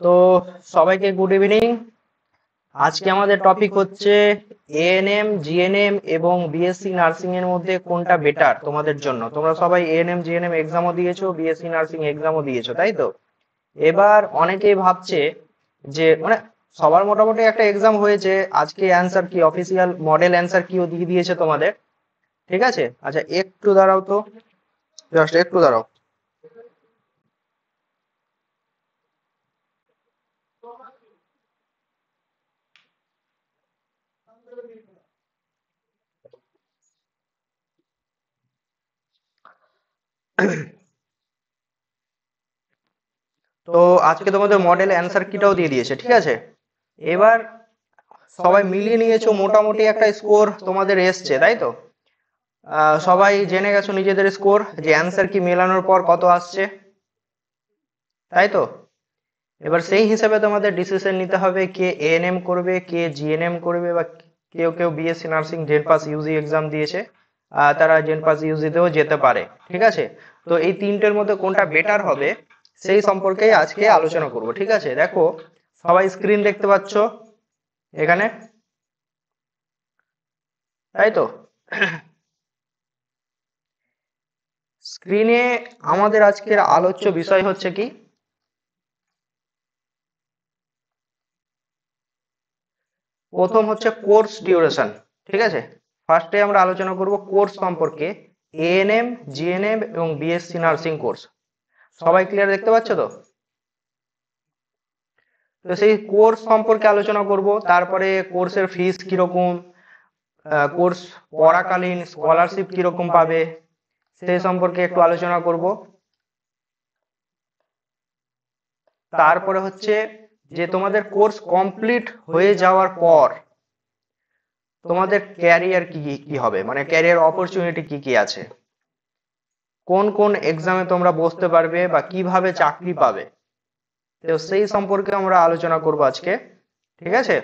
তো সবাইকে good evening. আজকে আমাদের টপিক হচ্ছে এএনএম, জিএনএম এবং বিএসসি নার্সিং এর মধ্যে কোনটা বেটার তোমাদের জন্য। তোমরা সবাই এএনএম জিএনএম এক্সামও দিয়েছো, বিএসসি নার্সিং এক্সামও দিয়েছো, তাই তো? এবার অনেকেই ভাবছে যে সবার মোটামুটি একটা এক্সাম হয়েছে, আজকে অ্যান্সার কি অফিসিয়াল মডেল অ্যান্সার কিও দিয়ে দিয়েছে তোমাদের। ঠিক আছে, আচ্ছা একটু দাঁড়াও তো, জাস্ট একটু দাঁড়াও। তো আজকে তোমাদের মডেল অ্যান্সার কিটাও দিয়ে দিয়েছে, ঠিক আছে। এবার সবাই মিলিয়ে নিয়েছো, মোটামুটি একটা স্কোর তোমাদের এসছে, তাই তো? সবাই জেনে গেছো নিজেদের স্কোর, যে অ্যান্সার কি মেলানোর পর কত আসছে, তাই তো? এবার সেই হিসাবে তোমাদের ডিসিশন নিতে হবে, কে এএনএম করবে, কে জিএনএম করবে, বা কেউ কেউ বিএসসি নার্সিং জেন পাস ইউজি এক্সাম দিয়েছে, তারা জেন পাস ইউজিতেও যেতে পারে, ঠিক আছে। তো এই তিনটের মধ্যে কোনটা বেটার হবে সেই সম্পর্কেই আজকে আলোচনা করব, ঠিক আছে। দেখো, সবাই স্ক্রিন দেখতে পাচ্ছ এখানে, তাই তো? স্ক্রিনে আমাদের আজকের আলোচ্য বিষয় হচ্ছে কি, প্রথম হচ্ছে কোর্স ডিউরেশন, ঠিক আছে। ফার্স্টে আমরা আলোচনা করব কোর্স সম্পর্কে, এএনএম, জিএনএম এবং বিএসসি নার্সিং কোর্স। সবাই ক্লিয়ার দেখতে পাচ্ছ তো? তো সেই কোর্স সম্পর্কে আলোচনা করব, তারপরে কোর্সের ফিস কিরকম, কোর্স পড়াকালীন স্কলারশিপ কিরকম পাবে সেই সম্পর্কে একটু আলোচনা করব। তারপরে হচ্ছে যে তোমাদের কোর্স কমপ্লিট হয়ে যাওয়ার পর তোমাদের ক্যারিয়ার কি কি হবে, মানে ক্যারিয়ার অপরচুনিটি কি কি আছে, কোন কোন এক্সামে তোমরা বসতে পারবে বা কিভাবে চাকরি পাবে, তো সেই সম্পর্কে আমরা আলোচনা করব আজকে, ঠিক আছে।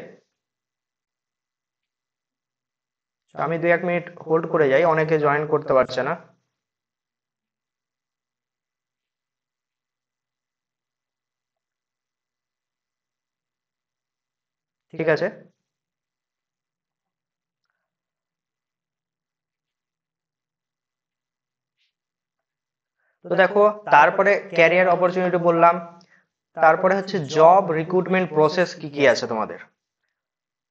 আমি 2-1 মিনিট হোল্ড করে যাই, অনেকে জয়েন করতে পারছে না। ঠিক আছে, তো দেখো, তারপরে ক্যারিয়ার অপরচুনিটি বললাম, তারপরে হচ্ছে জব রিক্রুটমেন্ট প্রসেস কি কি আছে তোমাদের।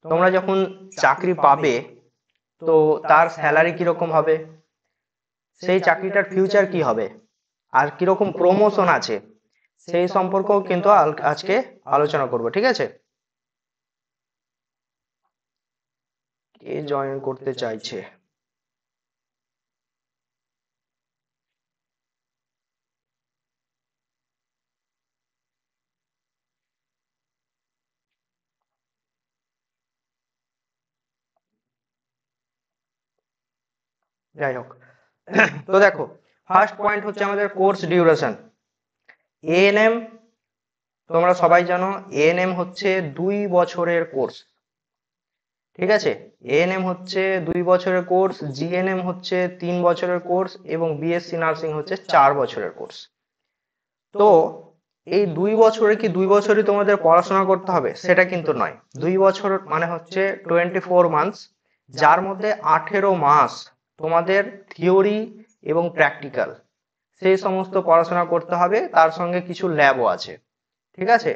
তোমরা যখন চাকরি পাবে তো তার স্যালারি কিরকম হবে, সেই চাকরিটার ফিউচার কি হবে, আর কিরকম প্রমোশন আছে সেই সম্পর্কেও কিন্তু আজকে আলোচনা করব, ঠিক আছে। কে জয়েন করতে চাইছে? যাই হোক, তো দেখো, ফার্স্ট পয়েন্ট হচ্ছে আমাদের কোর্স ডিউরেশন। এএনএম, তোমরা সবাই জানো এএনএম হচ্ছে 2 বছরের কোর্স, ঠিক আছে। এএনএম হচ্ছে 2 বছরের কোর্স, জিএনএম হচ্ছে 3 বছরের কোর্স এবং বিএসসি নার্সিং হচ্ছে 4 বছরের কোর্স। তো এই 2 বছরে কি 2 বছরই তোমাদের পড়াশোনা করতে হবে সেটা কিন্তু নয়। 2 বছর মানে হচ্ছে 24 মান্থস, যার মধ্যে 18 মাস তোমাদের থিওরি এবং প্র্যাকটিক্যাল সেই সমস্ত পড়াশোনা করতে হবে, তার সঙ্গে কিছু ল্যাবও আছে, ঠিক আছে।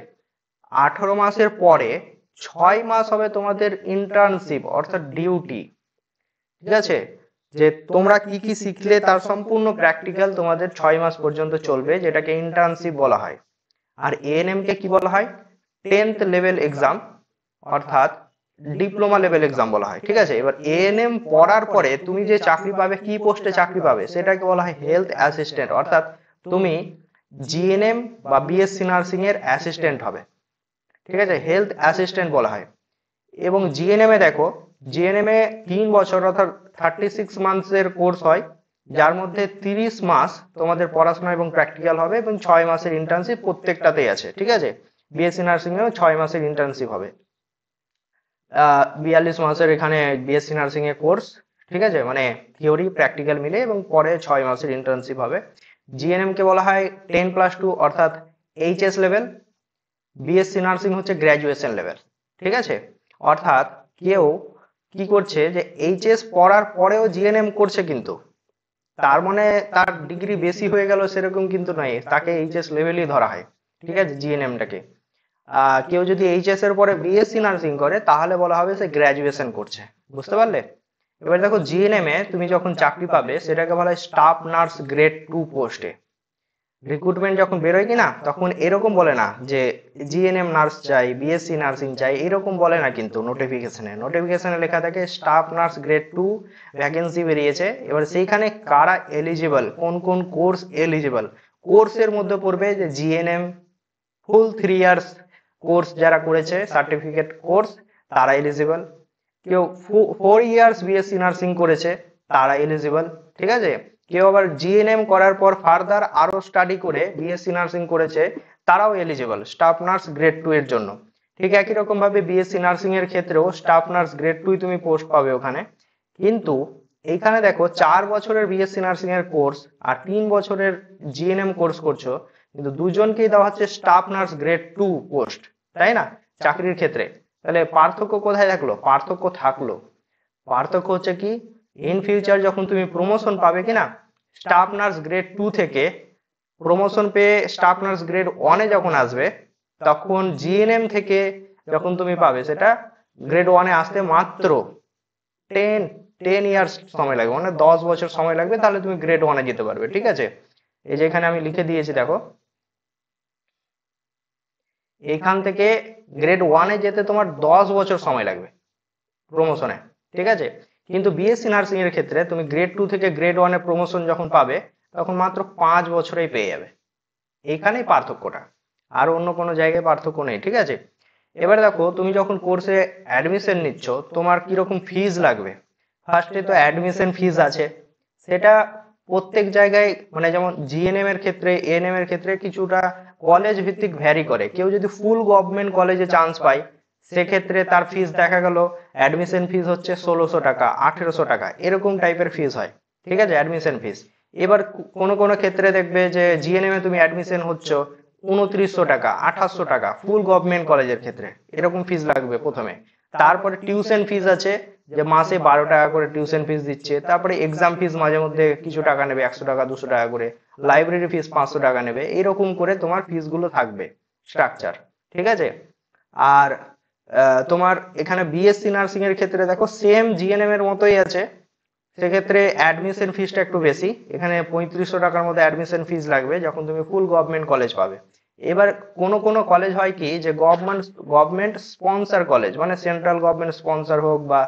18 মাসের পরে 6 মাস হবে তোমাদের ইন্টার্নশিপ অর্থাৎ ডিউটি, ঠিক আছে। যে তোমরা কি কি শিখলে তার সম্পূর্ণ প্র্যাকটিক্যাল তোমাদের 6 মাস পর্যন্ত চলবে, যেটাকে ইন্টার্নশিপ বলা হয়। আর এএনএম কে কি বলা হয়, 10th লেভেল এক্সাম অর্থাৎ ডিপ্লোমা লেভেল এক্সাম বলা হয়, ঠিক আছে। এবার এএনএম পড়ার পরে তুমি যে চাকরি পাবে, কি পোস্টে চাকরি পাবে সেটাকে বলা হয় হেলথ অ্যাসিস্ট্যান্ট, অর্থাৎ তুমি জিএনএম বা বিএসসি নার্সিং এর অ্যাসিস্ট্যান্ট হবে, ঠিক আছে, হেলথ অ্যাসিস্ট্যান্ট বলা হয়। এবং জিএনএম এ দেখো, জিএনএম এ 3 বছর অর্থাৎ 36 মান্থসের কোর্স হয়, যার মধ্যে 30 মাস তোমাদের পড়াশোনা এবং প্র্যাকটিক্যাল হবে এবং 6 মাসের ইন্টার্নশিপ প্রত্যেকটাতেই আছে, ঠিক আছে। বিএসসি নার্সিং এও 6 মাসের ইন্টার্নশিপ হবে। 42 মাসের এখানে বিএসসি নার্সিং এর কোর্স, ঠিক আছে, মানে থিওরি প্র্যাকটিক্যাল মিলে, এবং পরে 6 মাসের ইন্টার্নশিপ হবে। জিএনএম কে বলা হয় 10+2 অর্থাৎ এইচএস লেভেল। বিএসসি নার্সিং হচ্ছে গ্র্যাজুয়েশন লেভেল, ঠিক আছে। অর্থাৎ কেউ কি করছে যে এইচএস পড়ার পরেও জিএনএম করছে, কিন্তু তার মানে তার ডিগ্রি বেশি হয়ে গেল সেরকম কিন্তু নয়, তাকে এইচএস লেভেলই ধরা হয়, ঠিক আছে, জিএনএমটাকে। কেউ যদি এইচএস এর পরে বিএসসি নার্সিং করে তাহলে বলা হবে সে গ্র্যাজুয়েশন করছে, বুঝতে পারলে। এবার দেখো জিএনএম এ তুমি যখন চাকরি পাবে সেটাকে বলা হয় স্টাফ নার্স গ্রেড 2 পোস্টে। রিক্রুটমেন্ট যখন বেরোয় কিনা তখন এরকম বলে না যে জিএনএম নার্স চাই, বিএসসি নার্সিং চাই, এরকম বলে না, কিন্তু নোটিফিকেশনে লেখা থাকে স্টাফ নার্স গ্রেড 2 ভ্যাকেন্সি বেরিয়েছে। এবার সেইখানে কারা এলিজিবল, কোন কোন কোর্স এলিজিবল, কোর্সের মধ্যে পড়বে যে জিএনএম ফুল 3 ইয়ার্স কোর্স যারা করেছে সার্টিফিকেট কোর্স তারা এলিজিবল, কেউ 4 ইয়ার্স বিএসসি নার্সিং করেছে তারা এলিজিবল, ঠিক আছে। কেউ আবার জিএনএম করার পর ফার্দার আরো স্টাডি করে বিএসসি নার্সিং করেছে তারাও এলিজিবল স্টাফ নার্স গ্রেড 2 এর জন্য। ঠিক একই রকম ভাবে বিএসসি নার্সিং এর ক্ষেত্রেও স্টাফ নার্স গ্রেড 2 তুমি পোস্ট পাবে ওখানে। কিন্তু এইখানে দেখো 4 বছরের বিএসসি নার্সিং এর কোর্স আর 3 বছরের জিএনএম কোর্স করছো, কিন্তু দুজনকেই দেওয়া হচ্ছে স্টাফ নার্স গ্রেড 2 পোস্ট, তাই না, চাকরির ক্ষেত্রে। তাহলে পার্থক্য কোথায় থাকলো? পার্থক্য হচ্ছে কি, ইন ফিউচার যখন তুমি প্রমোশন পাবে কিনা, স্টাফ নার্স গ্রেড 2 থেকে প্রমোশন পেয়ে স্টাফ নার্স গ্রেড 1 এ যখন আসবে, তখন জিএনএম থেকে যখন তুমি পাবে সেটা গ্রেড 1 এ আসতে মাত্র 10 ইয়ার্স সময় লাগবে, মানে 10 বছর সময় লাগবে, তাহলে তুমি গ্রেড 1 এ যেতে পারবে, ঠিক আছে। এই যে এখানে আমি লিখে দিয়েছি দেখো, এখান থেকে গ্রেড 1 এ যেতে তোমার 10 বছর সময় লাগবে প্রমোশনে, ঠিক আছে। কিন্তু বিএসসি নার্সিং এর ক্ষেত্রে তুমি গ্রেড 2 থেকে গ্রেড 1 এ প্রমোশন যখন পাবে তখন মাত্র 5 বছরেই পেয়ে যাবে। এইখানেই পার্থক্যটা, আর অন্য কোনো জায়গায় পার্থক্য নেই, ঠিক আছে। এবার দেখো তুমি যখন কোর্সে অ্যাডমিশন নিচ্ছ তোমার কিরকম ফিজ লাগবে। ফার্স্টে তো অ্যাডমিশন ফিজ আছে, সেটা প্রত্যেক জায়গায় মানে যেমন জিএনএম এর ক্ষেত্রে এএনএম এর ক্ষেত্রে কিছুটা কলেজ ভিত্তিক ভ্যারি করে। কেউ যদি ফুল গভর্নমেন্ট কলেজে চান্স পায় সেক্ষেত্রে তার ফিজ দেখা গেল অ্যাডমিশন ফিজ হচ্ছে 1600 টাকা 1800 টাকা এরকম টাইপের ফিজ হয়, ঠিক আছে, অ্যাডমিশন ফিজ। এবার কোনো কোনো ক্ষেত্রে দেখবে যে জিএনএম এ তুমি অ্যাডমিশন হচ্ছ 2900 টাকা 2800 টাকা ফুল গভর্নমেন্ট কলেজের ক্ষেত্রে, এরকম ফিজ লাগবে প্রথমে। তারপরে টিউশন ফিজ আছে, যে মাসে 12 টাকা করে টিউশন ফিজ দিচ্ছে। তারপরে এক্সাম ফিজ মাঝে মধ্যে কিছু টাকা নেবে, 100 টাকা 200 টাকা করে। লাইব্রেরি ফিজ 500 টাকা নেবে, এরকম করে তোমার ফিজ গুলো থাকবে স্ট্রাকচার, ঠিক আছে। আর তোমার এখানে বিএসসি নার্সিং এর ক্ষেত্রে দেখো সেম জিএনএম এর মতোই আছে, সেক্ষেত্রে অ্যাডমিশন ফিসটা একটু বেশি, এখানে 3500 টাকার মধ্যে অ্যাডমিশন ফিস লাগবে যখন তুমি ফুল গভর্নমেন্ট কলেজ পাবে। এবার কোন কোন কলেজ হয় কি যে গভর্নমেন্ট স্পন্সর কলেজ, মানে সেন্ট্রাল গভর্নমেন্ট স্পন্সর হোক বা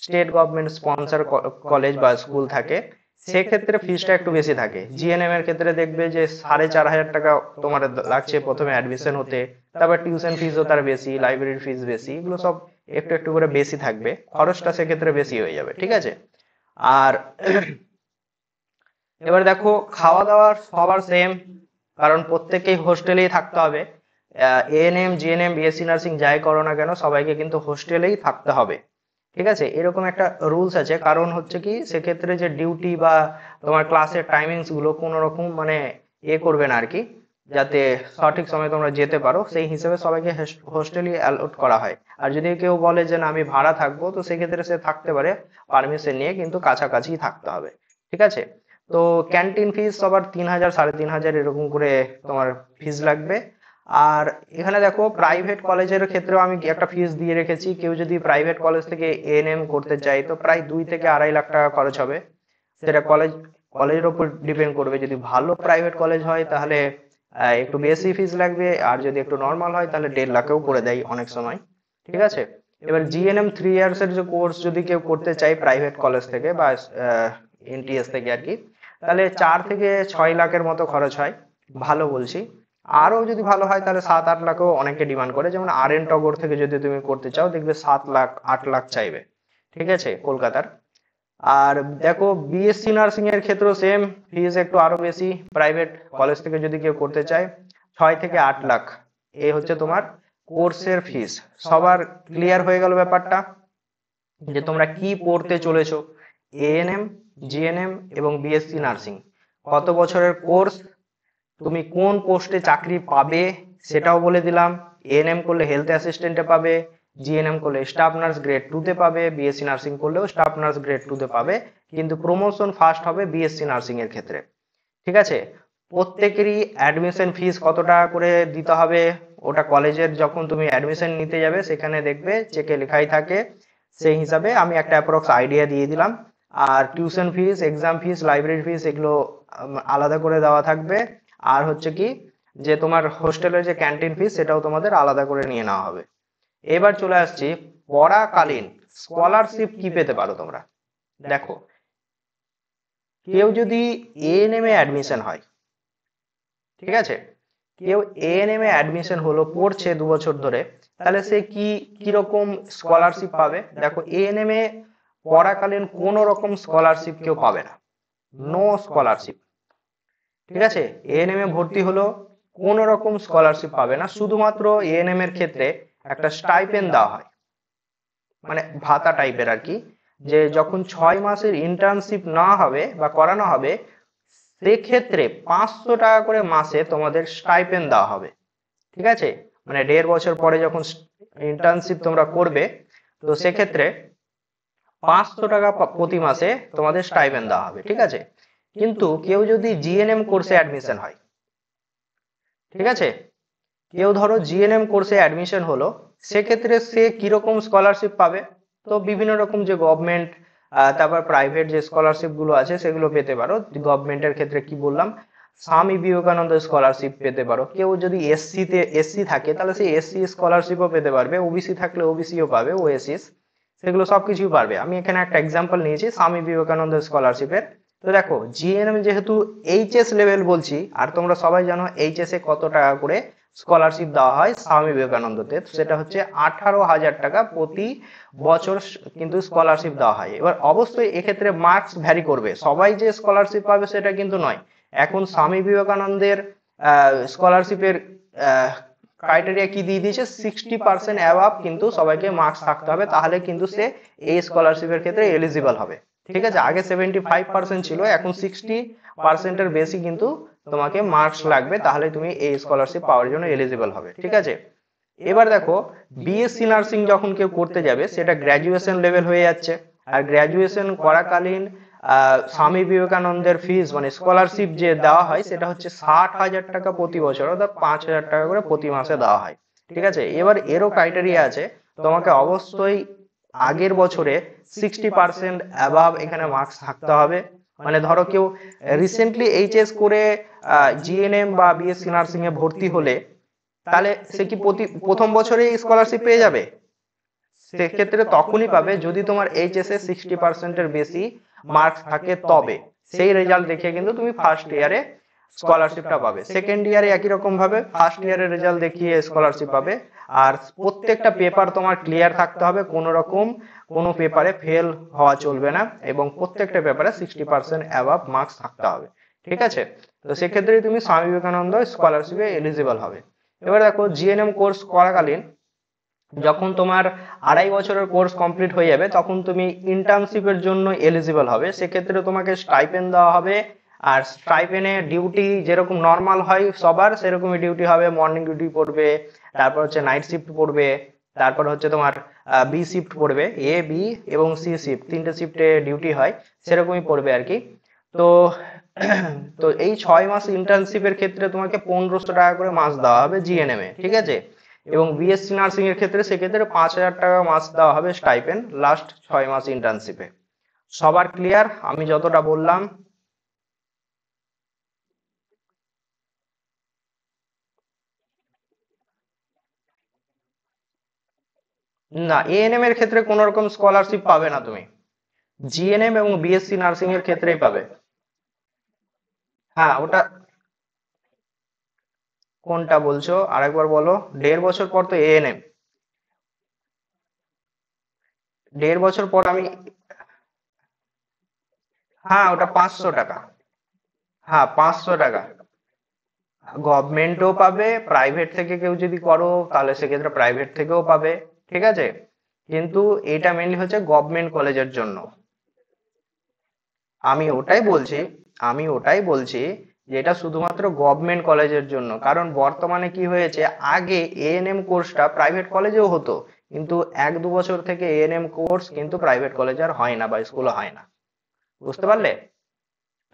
স্টেট গভর্নমেন্ট স্পন্সর কলেজ বা স্কুল থাকে, সেক্ষেত্রে ফিসটা একটু বেশি থাকে। জিএনএম এর ক্ষেত্রে দেখবে যে 4500 টাকা তোমার লাগছে প্রথমে অ্যাডমিশন হতে, তারপর টিউশন ফিসও তার বেশি, লাইব্রেরির ফিস বেশি, এগুলো সব একটু একটু করে বেশি থাকবে, খরচটা সেক্ষেত্রে বেশি হয়ে যাবে, ঠিক আছে। আর এবার দেখো খাওয়া দাওয়ার সবার সেম, কারণ প্রত্যেককেই হোস্টেলেই থাকতে হবে। এএনএম জিএনএম বিএসসি নার্সিং যাই করো না কেন সবাইকে কিন্তু হোস্টেলেই থাকতে হবে, ঠিক আছে। এরকম একটা রুলস আছে, কারণ হচ্ছে কি সেক্ষেত্রে যে ডিউটি বা তোমার ক্লাসের টাইমিংস গুলো কোনো রকম মানে করবে না আর কি, যাতে সঠিক সময়ে তোমরা যেতে পারো সেই হিসেবে সবাইকে হোস্টেলই অ্যালট করা হয়। আর যদি কেউ বলে যে না আমি ভাড়া থাকবো, তো সেক্ষেত্রে সে থাকতে পারে পারমিশন নিয়ে, কিন্তু কাছাকাছি থাকতে হবে, ঠিক আছে। তো ক্যান্টিন ফিস সবার 3000 3500 এরকম করে তোমার ফিস লাগবে। আর এখানে দেখো প্রাইভেট কলেজের ক্ষেত্রেও আমি একটা ফিস দিয়ে রেখেছি, কেউ যদি প্রাইভেট কলেজ থেকে এএনএম করতে চায় তো প্রায় 2 থেকে 2.5 লাখ টাকা খরচ হবে। সেটা কলেজের উপর ডিপেন্ড করবে, যদি ভালো প্রাইভেট কলেজ হয় তাহলে একটু বেশি ফিস লাগবে, আর যদি একটু নর্মাল হয় তাহলে 1.5 লাখেও করে দেয় অনেক সময়, ঠিক আছে। এবার জিএনএম 3 ইয়ার্স এর যে কোর্স যদি কেউ করতে চায় প্রাইভেট কলেজ থেকে বা এনটিএস থেকে আর কি, তাহলে 4 থেকে 6 লাখের মতো খরচ হয়, ভালো বলছি। আরো যদি ভালো হয় তাহলে 7-8 লাখও অনেকে ডিমান্ড করে, যেমন আর এন টগর থেকে যদি তুমি করতে চাও দেখবে 7 লাখ 8 লাখ চাইবে, ঠিক আছে, কলকাতার। আর দেখো বিএসসি নার্সিং এর ক্ষেত্রেও সেম, ফিস একটু আরো বেশি, প্রাইভেট কলেজ থেকে যদি কেউ করতে চায় 6 থেকে 8 লাখ, এই হচ্ছে তোমার কোর্সের ফিস। সবার ক্লিয়ার হয়ে গেল ব্যাপারটা, যে তোমরা কি পড়তে চলেছো, এএনএম জিএনএম এবং বিএসসি নার্সিং, কত বছরের কোর্স, তুমি কোন পোস্টে চাকরি পাবে, সেটাও বলে দিলাম। এএনএম করলে হেলথ অ্যাসিস্ট্যান্টে পাবে, জিএনএম করলে স্টাফ নার্স গ্রেড 2 তে পাবে, বিএসসি নার্সিং করলেও স্টাফ নার্স গ্রেড 2 তে পাবে, কিন্তু প্রমোশন ফার্স্ট হবে বিএসসি নার্সিং এর ক্ষেত্রে। ঠিক আছে, প্রত্যেকেরই অ্যাডমিশন ফিস কত টাকা করে দিতে হবে, ওটা কলেজের যখন তুমি অ্যাডমিশন নিতে যাবে সেখানে দেখবে চেকে লেখাই থাকে, সেই হিসাবে আমি একটা অ্যাপ্রক্স আইডিয়া দিয়ে দিলাম। আর টিউশন ফিস, এক্সাম ফিস, লাইব্রেরি ফিস এগুলো আলাদা করে দেওয়া থাকবে। আর হচ্ছে কি যে তোমার হোস্টেলের যে ক্যান্টিন ফিস সেটাও তোমাদের আলাদা করে নিয়ে নেওয়া হবে। এবার চলে আসছি পড়াকালীন স্কলারশিপ কি পেতে পারো তোমরা। দেখো, কেউ যদি এএনএম এ অ্যাডমিশন হয়, ঠিক আছে, কেউ এএনএম এ অ্যাডমিশন হলো, পড়ছে 2 বছর ধরে, তাহলে সে কিরকম স্কলারশিপ পাবে। দেখো, এএনএম এ পড়াকালীন কোনো রকম স্কলারশিপ কেউ পাবে না, নো স্কলারশিপ। ঠিক আছে, এএনএম এ ভর্তি হলো, কোনো রকম স্কলারশিপ পাবে না, শুধুমাত্র এএনএম এর ক্ষেত্রে একটা স্টাইপেন্ড দেওয়া হয়, মানে ভাতা টাইপের আর কি, যে যখন 6 মাসের ইন্টার্নশিপ না হবে বা করানো হবে সেক্ষেত্রে 500 টাকা করে মাসে তোমাদের স্টাইপেন্ড দেওয়া হবে। ঠিক আছে, মানে 1.5 বছর পরে যখন ইন্টার্নশিপ তোমরা করবে, তো সেক্ষেত্রে 500 টাকা প্রতি মাসে তোমাদের স্টাইপেন্ড দেওয়া হবে। ঠিক আছে, কিন্তু কেউ যদি জিএনএম কোর্সে অ্যাডমিশন হয়, ঠিক আছে, কেউ ধরো জিএনএম কোর্সে অ্যাডমিশন হলো, সেক্ষেত্রে সে কিরকম স্কলারশিপ পাবে। তো বিভিন্ন রকম যে গভর্নমেন্ট তারপর প্রাইভেট যে স্কলারশিপ গুলো আছে সেগুলো পেতে পারো। গভর্নমেন্টের ক্ষেত্রে কি বললাম, স্বামী বিবেকানন্দ স্কলারশিপ পেতে পারো। কেউ যদি এসসি থাকে তাহলে সেই এসসি স্কলারশিপও পেতে পারবে, ওবিসি থাকলে ওবিসিও পাবে, ওএসিস, সেগুলো সবকিছুই পারবে। আমি এখানে একটা এক্সাম্পল নিয়েছি স্বামী বিবেকানন্দ স্কলারশিপের। তো দেখো, জিএনএম যেহেতু এইচএস লেভেল বলছি, আর তোমরা সবাই জানো এইচএস এ কত টাকা করে স্কলারশিপ দেওয়া হয় স্বামী বিবেকানন্দতে, সেটা হচ্ছে 18,000 টাকা প্রতি বছর কিন্তু স্কলারশিপ দেওয়া হয়। এবার অবশ্যই এক্ষেত্রে মার্কস ভ্যারি করবে, সবাই যে স্কলারশিপ পাবে সেটা কিন্তু নয়। এখন স্বামী বিবেকানন্দের স্কলারশিপের ক্রাইটেরিয়া কি দিয়ে দিয়েছে, 60% অ্যাবাভ কিন্তু সবাইকে মার্কস থাকতে হবে, তাহলে কিন্তু সে এই স্কলারশিপের ক্ষেত্রে এলিজিবল হবে। ঠিক আছে, আগে 75% ছিল, এখন 60%-এর বেশি কিন্তু তোমাকে মার্কস লাগবে, তাহলে তুমি এই স্কলারশিপ পাওয়ার জন্য এলিজিবল হবে। ঠিক আছে, এবার দেখো, বিএসসি নার্সিং যখন কেউ করতে যাবে সেটা গ্র্যাজুয়েশন লেভেল হয়ে যাচ্ছে, আর গ্র্যাজুয়েশন করাকালীন স্বামী বিবেকানন্দের ফিস মানে স্কলারশিপ যে দেওয়া হয় সেটা হচ্ছে 60,000 টাকা প্রতি বছর, অর্থাৎ 5,000 টাকা করে প্রতি মাসে দেওয়া হয়। ঠিক আছে, এবার এরও ক্রাইটেরিয়া আছে, তোমাকে অবশ্যই আগের বছরে 60% অ্যাবাভ এখানে মার্কস থাকতে হবে। মানে ধরো কেউ রিসেন্টলি এইচএস করে জিএনএম বা বিএসসি নার্সিং এ ভর্তি হলে, তাহলে সে কি প্রথম বছরেই স্কলারশিপ পেয়ে যাবে? সেক্ষেত্রে তখনই পাবে যদি তোমার এইচএস এ 60%-এর বেশি মার্কস থাকে, তবে সেই রেজাল্ট দেখে কিন্তু তুমি ফার্স্ট ইয়ারে স্কলারশিপটা পাবে। সেকেন্ড ইয়ারে একই রকম ভাবে ফার্স্ট ইয়ারের রেজাল্ট দেখিয়ে স্কলারশিপ পাবে। আর প্রত্যেকটা পেপার তোমার ক্লিয়ার থাকতে হবে, কোনো রকম কোনো পেপারে ফেল হওয়া চলবে না, এবং প্রত্যেকটা পেপারে 60% অ্যাবাভ মার্কস থাকতে হবে। ঠিক আছে, তো সেক্ষেত্রে তুমি স্বামী বিবেকানন্দ স্কলারশিপে এলিজিবল হবে। এবার দেখো, জিএনএম কোর্স করাকালীন যখন তোমার 2.5 বছরের কোর্স কমপ্লিট হয়ে যাবে তখন তুমি ইন্টার্নশিপের জন্য এলিজিবল হবে, সেক্ষেত্রে তোমাকে স্টাইপেন্ড দেওয়া হবে। আর স্টাইপেনে ডিউটি যেরকম নর্মাল হয় সবার সেরকমই ডিউটি হবে, মর্নিং ডিউটি পড়বে, তারপর হচ্ছে নাইট শিফট পড়বে, তারপর হচ্ছে তোমার বি শিফট পড়বে, এ বি এবং সি শিফট, 3টে শিফটে ডিউটি হয়, সেরকমই পড়বে আর কি। তো তো এই 6 মাস ইন্টার্নশিপের ক্ষেত্রে তোমাকে 1,500 টাকা করে মাস দেওয়া হবে জিএনএম এ। ঠিক আছে, এবং বিএসসি নার্সিং এর ক্ষেত্রে সেক্ষেত্রে 5,000 টাকা মাস দেওয়া হবে স্টাইপেন্ড লাস্ট 6 মাস ইন্টার্নশিপে। সবার ক্লিয়ার আমি যতটা বললাম? না, এএনএম এর ক্ষেত্রে কোন রকম স্কলারশিপ পাবে না তুমি, জিএনএম এবং বিএসসি নার্সিং এর ক্ষেত্রেই পাবে। হ্যাঁ, ওটা কোনটা বলছো আরেকবার বলো। 1.5 বছর পর তো এএনএম, 1.5 বছর পর আমি, হ্যাঁ ওটা 500 টাকা। হ্যাঁ, 500 টাকা গভর্নমেন্টও পাবে, প্রাইভেট থেকে কেউ যদি করো তাহলে সেক্ষেত্রে প্রাইভেট থেকেও পাবে। ঠিক আছে, কিন্তু এটা মেনলি হচ্ছে গভর্নমেন্ট কলেজের জন্য। আমি ওটাই বলছি আমি ওটাই বলছি যে এটা শুধুমাত্র গভর্নমেন্ট কলেজের জন্য। কারণ বর্তমানে কি হয়েছে, আগে এএনএম কোর্সটা প্রাইভেট কলেজেও হতো, কিন্তু 1-2 বছর থেকে এএনএম কোর্স কিন্তু প্রাইভেট কলেজ আর হয় না বা স্কুলে হয় না। বুঝতে পারলে?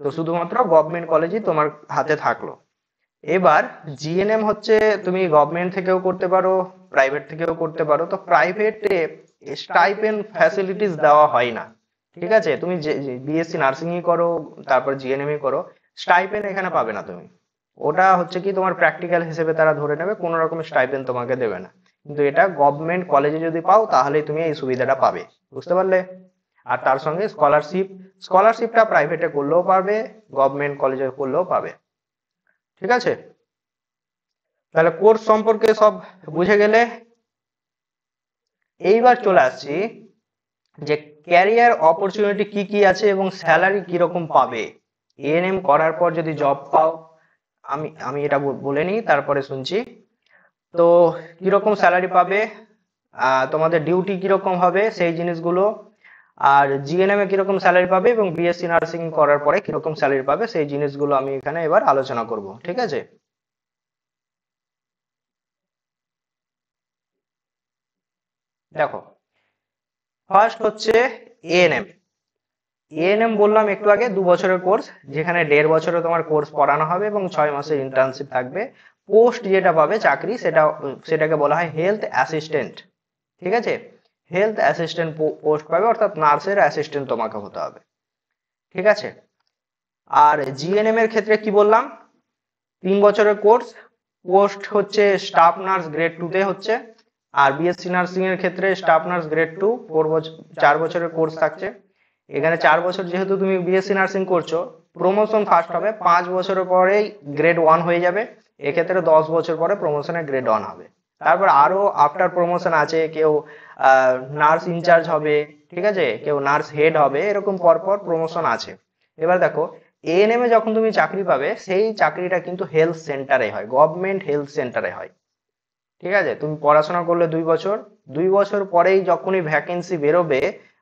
তো শুধুমাত্র গভর্নমেন্ট কলেজই তোমার হাতে থাকলো। এবার জিএনএম হচ্ছে তুমি গভর্নমেন্ট থেকেও করতে পারো, প্রাইভেট থেকেও করতে পারো। তো প্রাইভেটে স্টাইপেন্ড ফ্যাসিলিটিস দেওয়া হয় না, ঠিক আছে? তুমি যে বিএসসি নার্সিং ই করো, তারপর জিএনএম ই করো, স্টাইপেন্ড এখানে পাবে না তুমি। ওটা হচ্ছে কি তোমার প্র্যাকটিক্যাল হিসেবে তারা ধরে নেবে, কোনো রকম স্টাইপেন্ড তোমাকে দেবে না। কিন্তু এটা গভর্নমেন্ট কলেজে যদি পাও তাহলেই তুমি এই সুবিধাটা পাবে। বুঝতে পারলে? আর তার সঙ্গে স্কলারশিপটা প্রাইভেটে করলেও পাবে, গভর্নমেন্ট কলেজে করলেও পাবে। ঠিক আছে? তাহলে কোর্স সম্পর্কে সব বুঝে গেলে। এইবার চলে আসছি যে ক্যারিয়ার অপরচুনিটি কি কি আছে এবং স্যালারি কিরকম পাবে এএনএম করার পর যদি জব পাও। আমি আমি এটা বলে নিই, তারপরে শুনছি। তো কিরকম স্যালারি পাবে, তোমাদের ডিউটি কিরকম হবে সেই জিনিসগুলো, আর জিএনএম এ কিরকম স্যালারি পাবে এবং বিএসসি নার্সিং করার পরে কিরকম স্যালারি পাবে সেই জিনিসগুলো আমি এখানে এবার আলোচনা করব। ঠিক আছে? দেখো, ফার্স্ট হচ্ছে এএনএম। এএনএম বললাম একটু আগে 2 বছরের কোর্স, যেখানে 1.5 বছরে তোমার কোর্স পড়ানো হবে এবং 6 মাসের ইন্টার্নশিপ থাকবে। পোস্ট যেটা পাবে চাকরি, সেটাকে বলা হয় হেলথ অ্যাসিস্ট্যান্ট। ঠিক আছে? হেলথ অ্যাসিস্ট্যান্ট পোস্ট পাবে, অর্থাৎ নার্সের অ্যাসিস্ট্যান্ট তোমাকে হতে হবে। ঠিক আছে? আর জিএনএম এর ক্ষেত্রে কি বললাম, 3 বছরের কোর্স, পোস্ট হচ্ছে স্টাফ নার্স গ্রেড 2 তে হচ্ছে। আর বিএসসি নার্সিং এর ক্ষেত্রে স্টাফ নার্স গ্রেড 2, 4 বছরের কোর্স থাকছে। এখানে 4 বছর যেহেতু তুমি বিএসসি নার্সিং করছো, প্রমোশন ফার্স্ট হবে 5 বছরের পরেই গ্রেড 1 হয়ে যাবে। এক্ষেত্রে 10 বছর পরে প্রমোশনে গ্রেড 1 হবে। তারপর আরো আফটার প্রমোশন আছে, কেউ নার্স ইনচার্জ হবে, ঠিক আছে, কেউ নার্স হেড হবে, এরকম পরপর প্রমোশন আছে। এবার দেখো, এএনএম এ যখন তুমি চাকরি পাবে, সেই চাকরিটা কিন্তু হেলথ সেন্টারে হয়, গভর্নমেন্ট হেলথ সেন্টারে হয়। ঠিক আছে? তুমি পড়াশোনা করলে 2 বছর, 2 বছর পরেই যখনই ভ্যাকেন্সি বেরোবে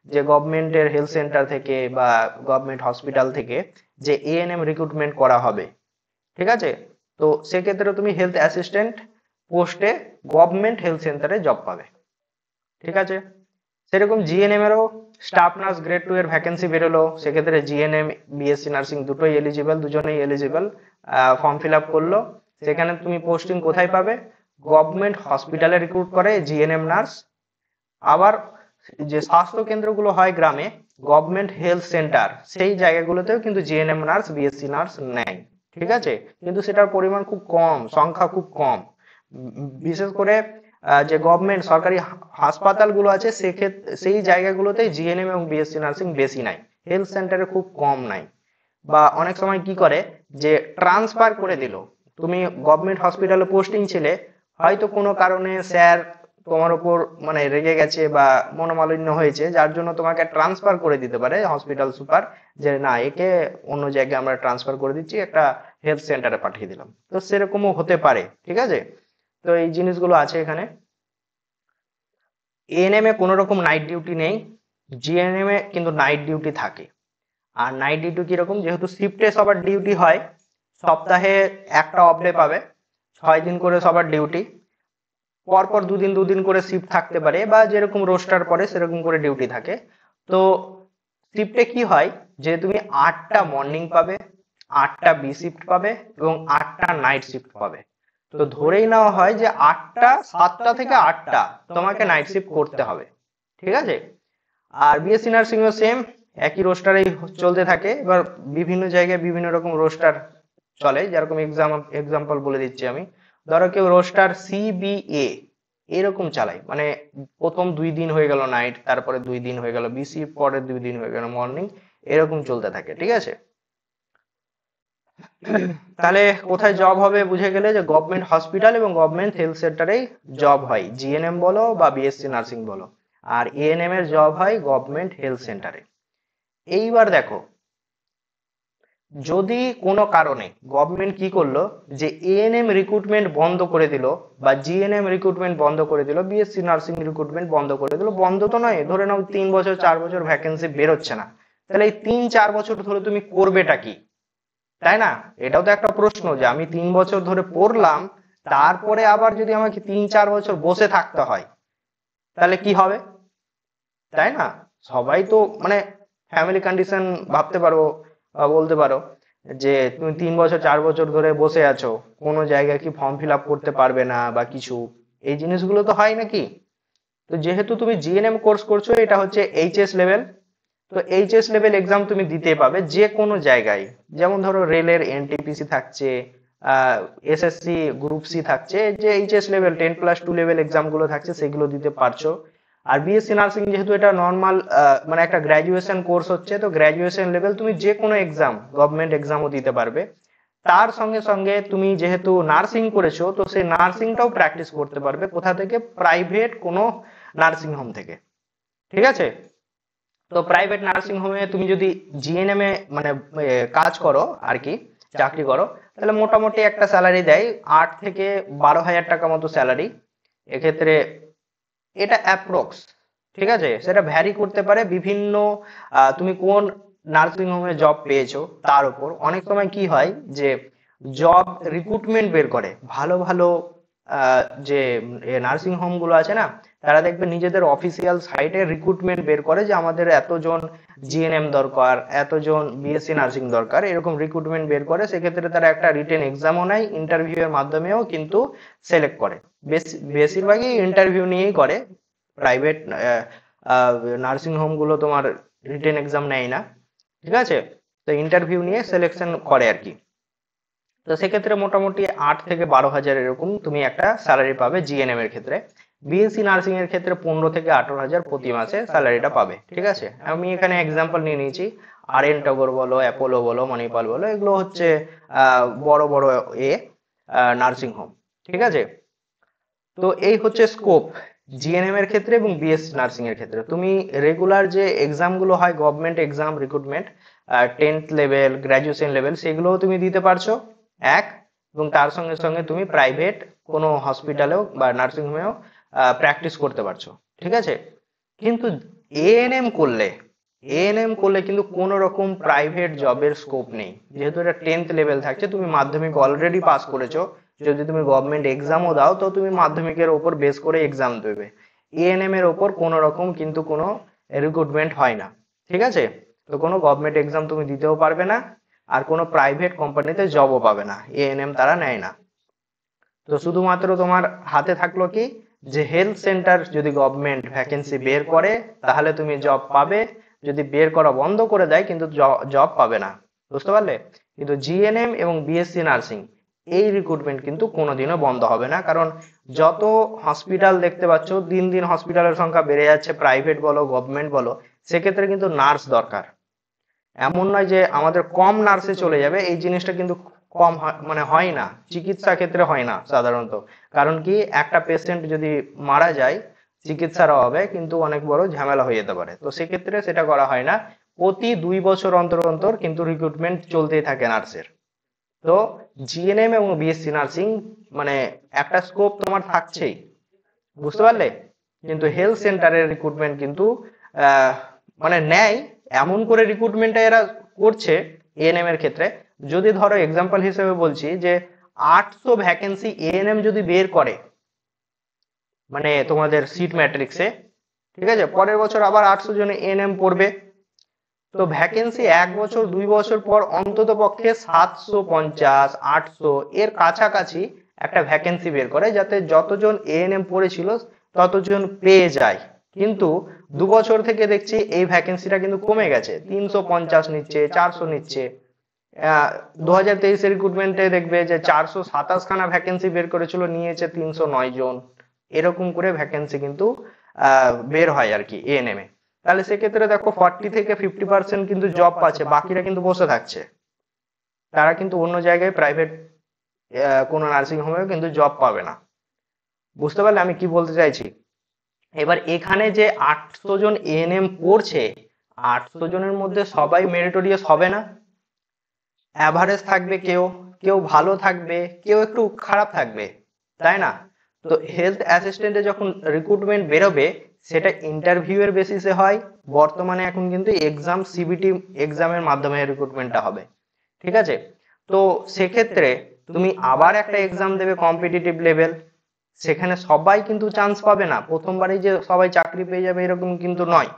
যে গভর্নমেন্টের হেলথ সেন্টার থেকে বা গভর্নমেন্ট হসপিটাল থেকে যে এএনএম রিক্রুটমেন্ট করা হবে, ঠিক আছে, তো সেক্ষেত্রে তুমি হেলথ অ্যাসিস্ট্যান্ট পোস্টে গভর্নমেন্ট হেলথ সেন্টারে জব পাবে। ঠিক আছে? সেরকম জিএনএম এরও স্টাফ নার্স গ্রেড 2 এর ভ্যাকেন্সি বেরোলো, সেক্ষেত্রে জিএনএম বিএসসি নার্সিং দুটোই এলিজিবল, দুজনেই এলিজিবল। ফর্ম ফিল আপ করলো, সেখানে তুমি পোস্টিং কোথায় পাবে, গভর্নমেন্ট হসপিটালে রিক্রুট করে জিএনএম নার্স। আবার যে স্বাস্থ্য কেন্দ্রগুলো হয় গ্রামে, গভর্নমেন্ট হেলথ সেন্টার, সেই জায়গাগুলোতেও কিন্তু জিএনএম নার্স বিএসসি নার্স নেয়। ঠিক আছে? কিন্তু সেটার পরিমাণ খুব কম, সংখ্যা খুব কম। বিশেষ করে যে গভর্নমেন্ট সরকারি হাসপাতালগুলো আছে, সেক্ষেত্রে সেই জায়গাগুলোতে জিএনএম এবং বিএসসি নার্সিং বেশি নাই, হেলথ সেন্টারে খুব কম নাই। বা অনেক সময় কি করে, যে ট্রান্সফার করে দিল, তুমি গভর্নমেন্ট হসপিটালে পোস্টিং ছিলে, হয়তো কোনো কারণে স্যার তোমার উপর মানে রেগে গেছে বা মনোমালিন্য হয়েছে, যার জন্য তোমাকে ট্রান্সফার করে দিতে পারে হসপিটাল সুপার, যে না, একে অন্য জায়গায় আমরা ট্রান্সফার করে দিচ্ছি, একটা হেলথ সেন্টারে পাঠিয়ে দিলাম। তো সেরকমও হতে পারে। ঠিক আছে? তো এই জিনিসগুলো আছে এখানে। এএনএম এ কোনো রকম নাইট ডিউটি নেই, জিএনএম এ কিন্তু নাইট ডিউটি থাকে। আর নাইট ডিউটি কিরকম, যেহেতু শিফটে সবার ডিউটি হয়, সপ্তাহে একটা অফ ডে পাবে, 6 দিন করে সবার ডিউটি, পরপর দুদিন দুদিন করে শিফট থাকতে পারে, বা যেরকম রোস্টার পরে সেরকম করে ডিউটি থাকে। তো শিফটে কি হয়, যে তুমি 8টা মর্নিং পাবে, 8টা বি শিফট পাবে এবং 8টা নাইট শিফট পাবে। তো ধরেই নেওয়া হয় যে 7টা থেকে 8টা তোমাকে নাইট শিফট করতে হবে। ঠিক আছে? আর বিএসসি নার্সিং ও সেম, একই রোস্টারেই চলতে থাকে। এবার বিভিন্ন জায়গায় বিভিন্ন রকম রোস্টার চলে, যেরকম এক্সাম্পল বলে দিচ্ছি আমি। ধরো কেউ রোস্টার সিবিএ এরকম চালায়, মানে প্রথম 2 দিন হয়ে গেল নাইট, তারপরে 2 দিন হয়ে গেল বিসি, পরের 2 দিন হয়ে গেল মর্নিং, এরকম চলতে থাকে। ঠিক আছে? তাহলে কোথায় জব হবে বুঝে গেলে, যে গভর্নমেন্ট হসপিটাল এবং গভর্নমেন্ট হেলথ সেন্টারেই জব হয়, জিএনএম বলো বা বিএসসি নার্সিং বলো। আর এএনএম এর জব হয় গভর্নমেন্ট হেলথ সেন্টারে। এইবার দেখো, যদি কোনো কারণে গভর্নমেন্ট কি করলো, যে এএনএম রিক্রুটমেন্ট বন্ধ করে দিল বা জিএনএম রিক্রুটমেন্ট বন্ধ করে দিল, বিএসসি নার্সিং রিক্রুটমেন্ট বন্ধ করে দিল, বন্ধ তো নয়, ধরে নাও 3 বছর 4 বছর ভ্যাকেন্সি বেরোচ্ছে না, তাহলে এই 3-4 বছর ধরে তুমি করবেটা কি? তাই না? এটাও তো একটা প্রশ্ন যে আমি 3 বছর ধরে পড়লাম, তারপরে আবার যদি আমাকে 3-4 বছর বসে থাকতে হয় তাহলে কি হবে? তাই না? সবাই তো মানে ফ্যামিলি কন্ডিশন ভাবতে পারো বা বলতে পারো যে তুমি 3 বছর 4 বছর ধরে বসে আছো, কোনো জায়গায় কি ফর্ম ফিল আপ করতে পারবে না বা কিছু, এই জিনিসগুলো তো হয় নাকি? তো যেহেতু তুমি জিএনএম কোর্স করছো, এটা হচ্ছে এইচএস লেভেল, তো এইচএস লেভেল এক্সাম তুমি দিতে পাবে যে কোনো জায়গায়। যেমন ধরো রেলের এনটিপিসি থাকছে, এসএসসি গ্রুপ সি থাকছে, যে এইচএস লেভেল 10+2 লেভেল এক্সাম গুলো থাকছে সেগুলো দিতে পারছো। আর বিএসসি নার্সিং যেহেতু এটা নর্মাল মানে একটা গ্রাজুয়েশন কোর্স হচ্ছে, তো গ্রাজুয়েশন লেভেল তুমি যে কোনো এক্সাম, গভর্নমেন্ট এক্সামও দিতে পারবে। তার সঙ্গে সঙ্গে তুমি যেহেতু নার্সিং করেছো, তো সেই নার্সিংটাও প্র্যাকটিস করতে পারবে কোথা থেকে? প্রাইভেট কোনো নার্সিং হোম থেকে। ঠিক আছে? তো প্রাইভেট নার্সিং হোমে তুমি যদি জিএনএম এ মানে কাজ করো আর কি, চাকরি করো, তাহলে মোটামুটি একটা স্যালারি দেয় 8 থেকে 12 হাজার টাকা মতো স্যালারি এক্ষেত্রে। এটা অ্যাপ্রক্স। ঠিক আছে? সেটা ভ্যারি করতে পারে বিভিন্ন তুমি কোন নার্সিং হোমে জব পেয়েছো তার উপর। অনেক সময় কি হয় যে জব রিক্রুটমেন্ট বের করে ভালো ভালো যে নার্সিং হোম গুলো আছে না, তারা দেখবে নিজেদের অফিসিয়াল সাইটে রিক্রুটমেন্ট বের করে যে আমাদের এতজন জিএনএম দরকার, এতজন বিএসসি নার্সিং দরকার, এরকম রিক্রুটমেন্ট বের করে। সেক্ষেত্রে তারা একটা রিটেন এক্সামও নেয়, ইন্টারভিউ এর মাধ্যমেও কিন্তু সিলেক্ট করে। বেশিরভাগই ইন্টারভিউ নিয়েই করে। প্রাইভেট নার্সিং হোম গুলো তোমার রিটেন এক্সাম নেয় না। ঠিক আছে? তো ইন্টারভিউ নিয়ে সিলেকশন করে আর কি। তো সেক্ষেত্রে মোটামুটি 8 থেকে 12 হাজার এরকম তুমি একটা স্যালারি পাবে জিএনএম এর ক্ষেত্রে। বিএসসি নার্সিং এর ক্ষেত্রে 15 থেকে 18 হাজার প্রতি মাসে স্যালারিটা পাবে। ঠিক আছে? আমি এখানে এক্সাম্পল নিয়ে নিয়েছি। আরএন টগর বলো, অ্যাপোলো বলো, মণিপাল বলো, এগুলো হচ্ছে বড় বড় এ নার্সিং হোম। ঠিক আছে? তো এই হচ্ছে স্কোপ জিএনএম এর ক্ষেত্রে এবং বিএসসি নার্সিং এর ক্ষেত্রে। তুমি রেগুলার যে এক্সাম গুলো হয়, government exam recruitment 10th level, graduation level, সেগুলোও তুমি দিতে পারছো এক। এবং তার সঙ্গে সঙ্গে তুমি প্রাইভেট কোনো হসপিটালেও বা নার্সিং হোমেও প্র্যাকটিস করতে পারছো। ঠিক আছে? কিন্তু এএনএম করলে, এএনএম করলে কিন্তু কোনো রকম প্রাইভেট জবের স্কোপ নেই। যেহেতু এটা 10th লেভেল থাকছে, তুমি মাধ্যমিক অলরেডি পাস করেছো, যদি তুমি গভর্নমেন্ট এক্সামও দাও তো তুমি মাধ্যমিকের উপর বেস করে এক্সাম দেবে। এএনএম এর উপর কোনো রকম কিন্তু কোনো রিক্রুটমেন্ট হয় না। ঠিক আছে? তো কোনো গভর্নমেন্ট এক্সাম তুমি দিতেও পারবে না, আর কোনো প্রাইভেট কোম্পানিতে জবও পাবে না, এএনএম তারা নেয় না। তো শুধুমাত্র তোমার হাতে থাকলো কি, যে হেলথ সেন্টার যদি গভর্নমেন্ট ভ্যাকেন্সি বের করে তাহলে তুমি জব পাবে, যদি বের করা বন্ধ করে দেয় কিন্তু জব পাবে না। বুঝতে পারলে? কিন্তু জিএনএম এবং বিএসসি নার্সিং এই রিক্রুটমেন্ট কিন্তু কোনোদিনও বন্ধ হবে না, কারণ যত হসপিটাল দেখতে পাচ্ছ দিন দিন হসপিটালের সংখ্যা বেড়ে যাচ্ছে, প্রাইভেট বলো গভর্নমেন্ট বলো, সেক্ষেত্রে কিন্তু নার্স দরকার। এমন নয় যে আমাদের কম নার্সে চলে যাবে, এই জিনিসটা কিন্তু কম মানে হয় না, চিকিৎসা ক্ষেত্রে হয় না সাধারণত। কারণ কি, একটা পেশেন্ট যদি মারা যায় চিকিৎসার অভাবে, কিন্তু অনেক বড় ঝামেলা হয়ে যেতে পারে। তো সেক্ষেত্রে সেটা করা হয় না। প্রতি 2 বছর অন্তর অন্তর কিন্তু রিক্রুটমেন্ট চলতেই থাকে নার্সের। তো জিএনএম এবং বিএসসি নার্সিং মানে একটা স্কোপ তোমার থাকছেই। বুঝতে পারলে? কিন্তু হেলথ সেন্টারের রিক্রুটমেন্ট কিন্তু আহ, মানে নেয়, এমন করে রিক্রুটমেন্টটা এরা করছে এএনএম এর ক্ষেত্রে। যদি ধরো এক্সাম্পল হিসেবে বলছি যে 800 ভ্যাকেন্সি এএনএম যদি বের করে মানে তোমাদের সিট ম্যাট্রিক্সে, ঠিক আছে, পরের বছর আবার 800 জন এএনএম পড়বে। তো ভ্যাকেন্সি 1 বছর 2 বছর পর অন্তত পক্ষে 750 800 এর কাছাকাছি একটা ভ্যাকেন্সি বের করে, যাতে যতজন এএনএম পড়েছিল ততজন পেয়ে যায়। কিন্তু 2 বছর থেকে দেখছি এই ভ্যাকেন্সিটা কিন্তু কমে গেছে, 350 নিচ্ছে, 400 নিচ্ছে। 2023-এর রিক্রুটমেন্টে দেখবে যে 427 খানা ভ্যাকেন্সি বের করেছিল, নিয়েছে 309 জন। এরকম করে ভ্যাকেন্সি কিন্তু বের হয় আর কি এএনএম এ। তাহলে সেক্ষেত্রে দেখো 40 থেকে 50% কিন্তু জব পাচ্ছে, বাকিরা কিন্তু বসে থাকছে। তারা কিন্তু অন্য জায়গায় প্রাইভেট কোনো নার্সিং হোমেও কিন্তু জব পাবে না। বুঝতে পারলে আমি কি বলতে চাইছি? এবার এখানে যে 800 জন এএনএম পড়ছে, 800 জনের মধ্যে সবাই মেরিটোরিয়াস হবে না। অ্যাভারেজ থাকবে, কেউ কেউ ভালো থাকবে, কেউ একটু খারাপ থাকবে, তাই না? তো হেলথ অ্যাসিস্ট্যান্টে যখন রিক্রুটমেন্ট বেরোবে সেটা ইন্টারভিউ এর বেসিসে হয়। বর্তমানে এখন কিন্তু এক্সাম, সিবিটি এক্সামের মাধ্যমে রিক্রুটমেন্টটা হবে। ঠিক আছে? তো সেক্ষেত্রে তুমি আবার একটা এক্সাম দেবে কম্পিটিটিভ লেভেল, সেখানে সবাই কিন্তু চান্স পাবে না, প্রথমবারই যে সবাই চাকরি পেয়ে যাবে এরকম কিন্তু নয়,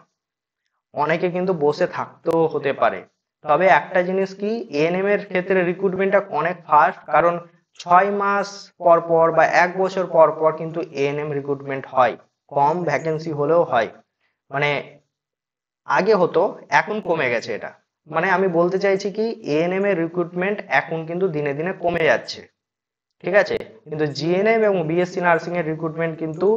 অনেকে কিন্তু বসে থাকতেও হতে পারে। তবে একটা জিনিস কি, এএনএম এর ক্ষেত্রে রিক্রুটমেন্টটা অনেক ফাস্ট, কারণ 6 মাস পর পর বা 1 বছর পর পর কিন্তু এএনএম রিক্রুটমেন্ট হয়, কম ভ্যাকেন্সি হলেও হয়। মানে আগে হতো, এখন কমে গেছে এটা। মানে আমি বলতে চাইছি কি, এএনএম এর রিক্রুটমেন্ট এখন কিন্তু দিনে দিনে কমে যাচ্ছে, ঠিক আছে। কিন্তু জিএনএম এবং বিএসসি নার্সিং এর রিক্রুটমেন্ট কিন্তু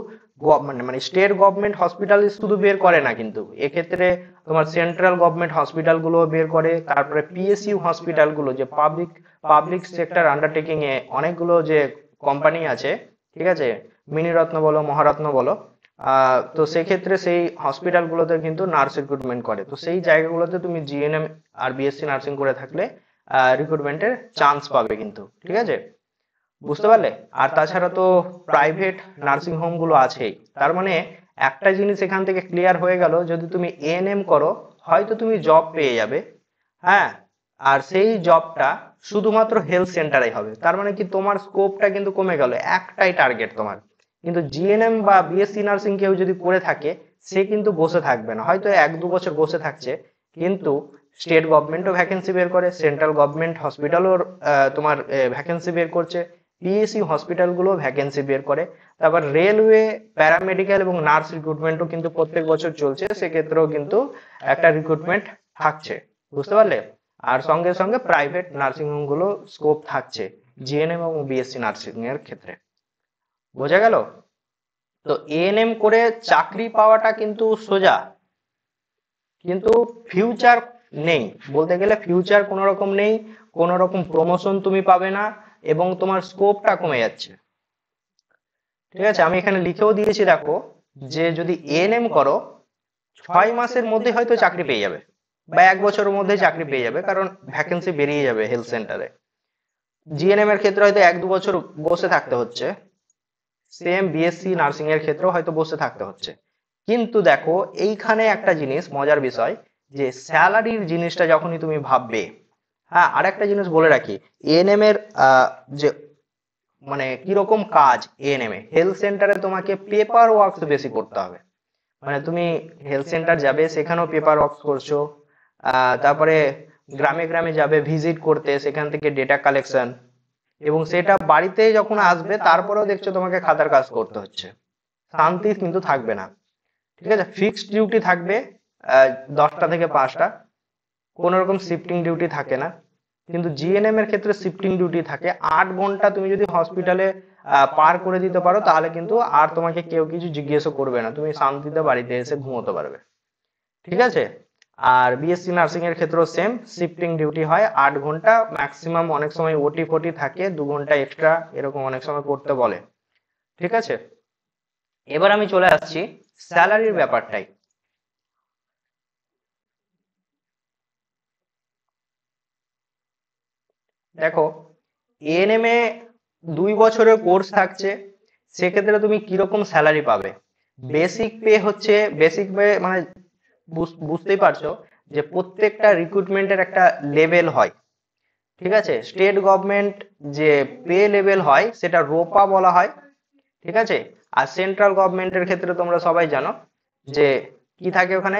মানে স্টেট গভর্নমেন্ট হসপিটাল শুধু বের করে না, কিন্তু এক্ষেত্রে তোমার সেন্ট্রাল গভর্নমেন্ট হসপিটাল গুলো বের করে, তারপরে পিএসইউ হসপিটাল গুলো, যে পাবলিক সেক্টর আন্ডারটেকিং এ অনেকগুলো যে কোম্পানি আছে, ঠিক আছে, মিনিরত্ন বলো মহারত্ন বলো, তো সেক্ষেত্রে সেই হসপিটাল গুলোতে কিন্তু নার্স রিক্রুটমেন্ট করে। তো সেই জায়গাগুলোতে তুমি জিএনএম আর বিএসসি নার্সিং করে থাকলে রিক্রুটমেন্টের চান্স পাবে কিন্তু, ঠিক আছে, বুঝতে পারলে। আর তাছাড়া তো প্রাইভেট নার্সিং হোম গুলো আছেই। তার মানে একটা জিনিস এখান থেকে ক্লিয়ার হয়ে গেল, যদি তুমি এএনএম করো হয়তো তুমি জব পেয়ে যাবে, হ্যাঁ, আর সেই জবটা শুধুমাত্র হেলথ সেন্টারে হবে। তার মানে কি, তোমার স্কোপটা কিন্তু কমে গেল, একটাই টার্গেট তোমার। কিন্তু জিএনএম বা বিএসসি নার্সিং কেউ যদি করে থাকে, সে কিন্তু বসে থাকবে না, হয়তো 1-2 বছর বসে থাকছে, কিন্তু স্টেট গভর্নমেন্টও ভ্যাকেন্সি বের করে, সেন্ট্রাল গভর্নমেন্ট হসপিটালও তোমার ভ্যাকেন্সি বের করছে, পিএসসি হসপিটাল গুলো ভ্যাকেন্সি বের করে, তারপর রেলওয়ে, প্যারামেডিক্যাল এবং নার্স রিক্রুটমেন্টও কিন্তু প্রত্যেক বছর চলছে, সেক্ষেত্রেও কিন্তু একটা রিক্রুটমেন্ট থাকছে, বুঝতে পারলে। আর সঙ্গে সঙ্গে প্রাইভেট নার্সিং হোম গুলো স্কোপ থাকছে জিএনএম এবং বিএসসি নার্সিং এর ক্ষেত্রে, বোঝা গেল। তো এএনএম করে চাকরি পাওয়াটা কিন্তু সোজা, কিন্তু ফিউচার নেই, বলতে গেলে ফিউচার কোনো রকম নেই, কোনো রকম প্রমোশন তুমি পাবে না, এবং তোমার স্কোপটা কমে যাচ্ছে, ঠিক আছে। আমি এখানে লিখেও দিয়েছি, দেখো, যে যদি এএনএম করো 6 মাসের মধ্যে হয়তো চাকরি পেয়ে যাবে, বা 1 বছরের মধ্যে চাকরি পেয়ে যাবে, কারণ ভ্যাকেন্সি বেরিয়ে যাবে হেলথ সেন্টারে। জিএনএম এর ক্ষেত্রে হয়তো 1-2 বছর বসে থাকতে হচ্ছে, সেম বিএসসি নার্সিং এর ক্ষেত্রেও হয়তো বসে থাকতে হচ্ছে। কিন্তু দেখো, এইখানে একটা জিনিস মজার বিষয়, যে স্যালারির জিনিসটা যখনই তুমি ভাববে, হ্যাঁ, আরেকটা জিনিস বলে রাখি, এএনএম এর যে মানে কিরকম কাজ, এএনএম এ হেলথ সেন্টারে তোমাকে পেপার ওয়ার্কস বেশি করতে হবে। মানে তুমি হেলথ সেন্টার যাবে, সেখানেও পেপার ওয়ার্কস করছো, তারপরে গ্রামে গ্রামে যাবে ভিজিট করতে, সেখান থেকে ডেটা কালেকশন, এবং সেটা বাড়িতে যখন আসবে তারপরেও দেখছো তোমাকে খাতার কাজ করতে হচ্ছে, শান্তি কিন্তু থাকবে না, ঠিক আছে। ফিক্সড ডিউটি থাকবে 10টা থেকে 5টা, কোনো রকম শিফটিং ডিউটি থাকে না। কিন্তু জিএনএম এর ক্ষেত্রে শিফটিং ডিউটি থাকে, 8 ঘন্টা তুমি যদি হসপিটালে পার করে দিতে পারো, তাহলে কিন্তু আর তোমাকে কেউ কিছু জিজ্ঞেসও করবে না, তুমি শান্তিতে বাড়িতে এসে ঘুমোতে পারবে, ঠিক আছে। আর বিএসসি নার্সিং এর ক্ষেত্রেও সেম শিফটিং ডিউটি হয়, 8 ঘন্টা ম্যাক্সিমাম, অনেক সময় ওটি ফোটি থাকে 2 ঘন্টা এক্সট্রা, এরকম অনেক সময় করতে বলে, ঠিক আছে। এবার আমি চলে আসছি স্যালারির ব্যাপারটাই। দেখো, এএনএম এ 2 বছরের কোর্স থাকছে, সেক্ষেত্রে তুমি কিরকম স্যালারি পাবে। বেসিক পে হচ্ছে, বেসিক পে মানে বুঝতেই পারছো যে প্রত্যেকটা রিক্রুটমেন্টের একটা লেভেল হয়, ঠিক আছে। স্টেট গভর্নমেন্ট যে পে লেভেল হয় সেটা রোপা বলা হয়, ঠিক আছে। আর সেন্ট্রাল গভর্নমেন্টের ক্ষেত্রে তোমরা সবাই জানো যে কি থাকে, ওখানে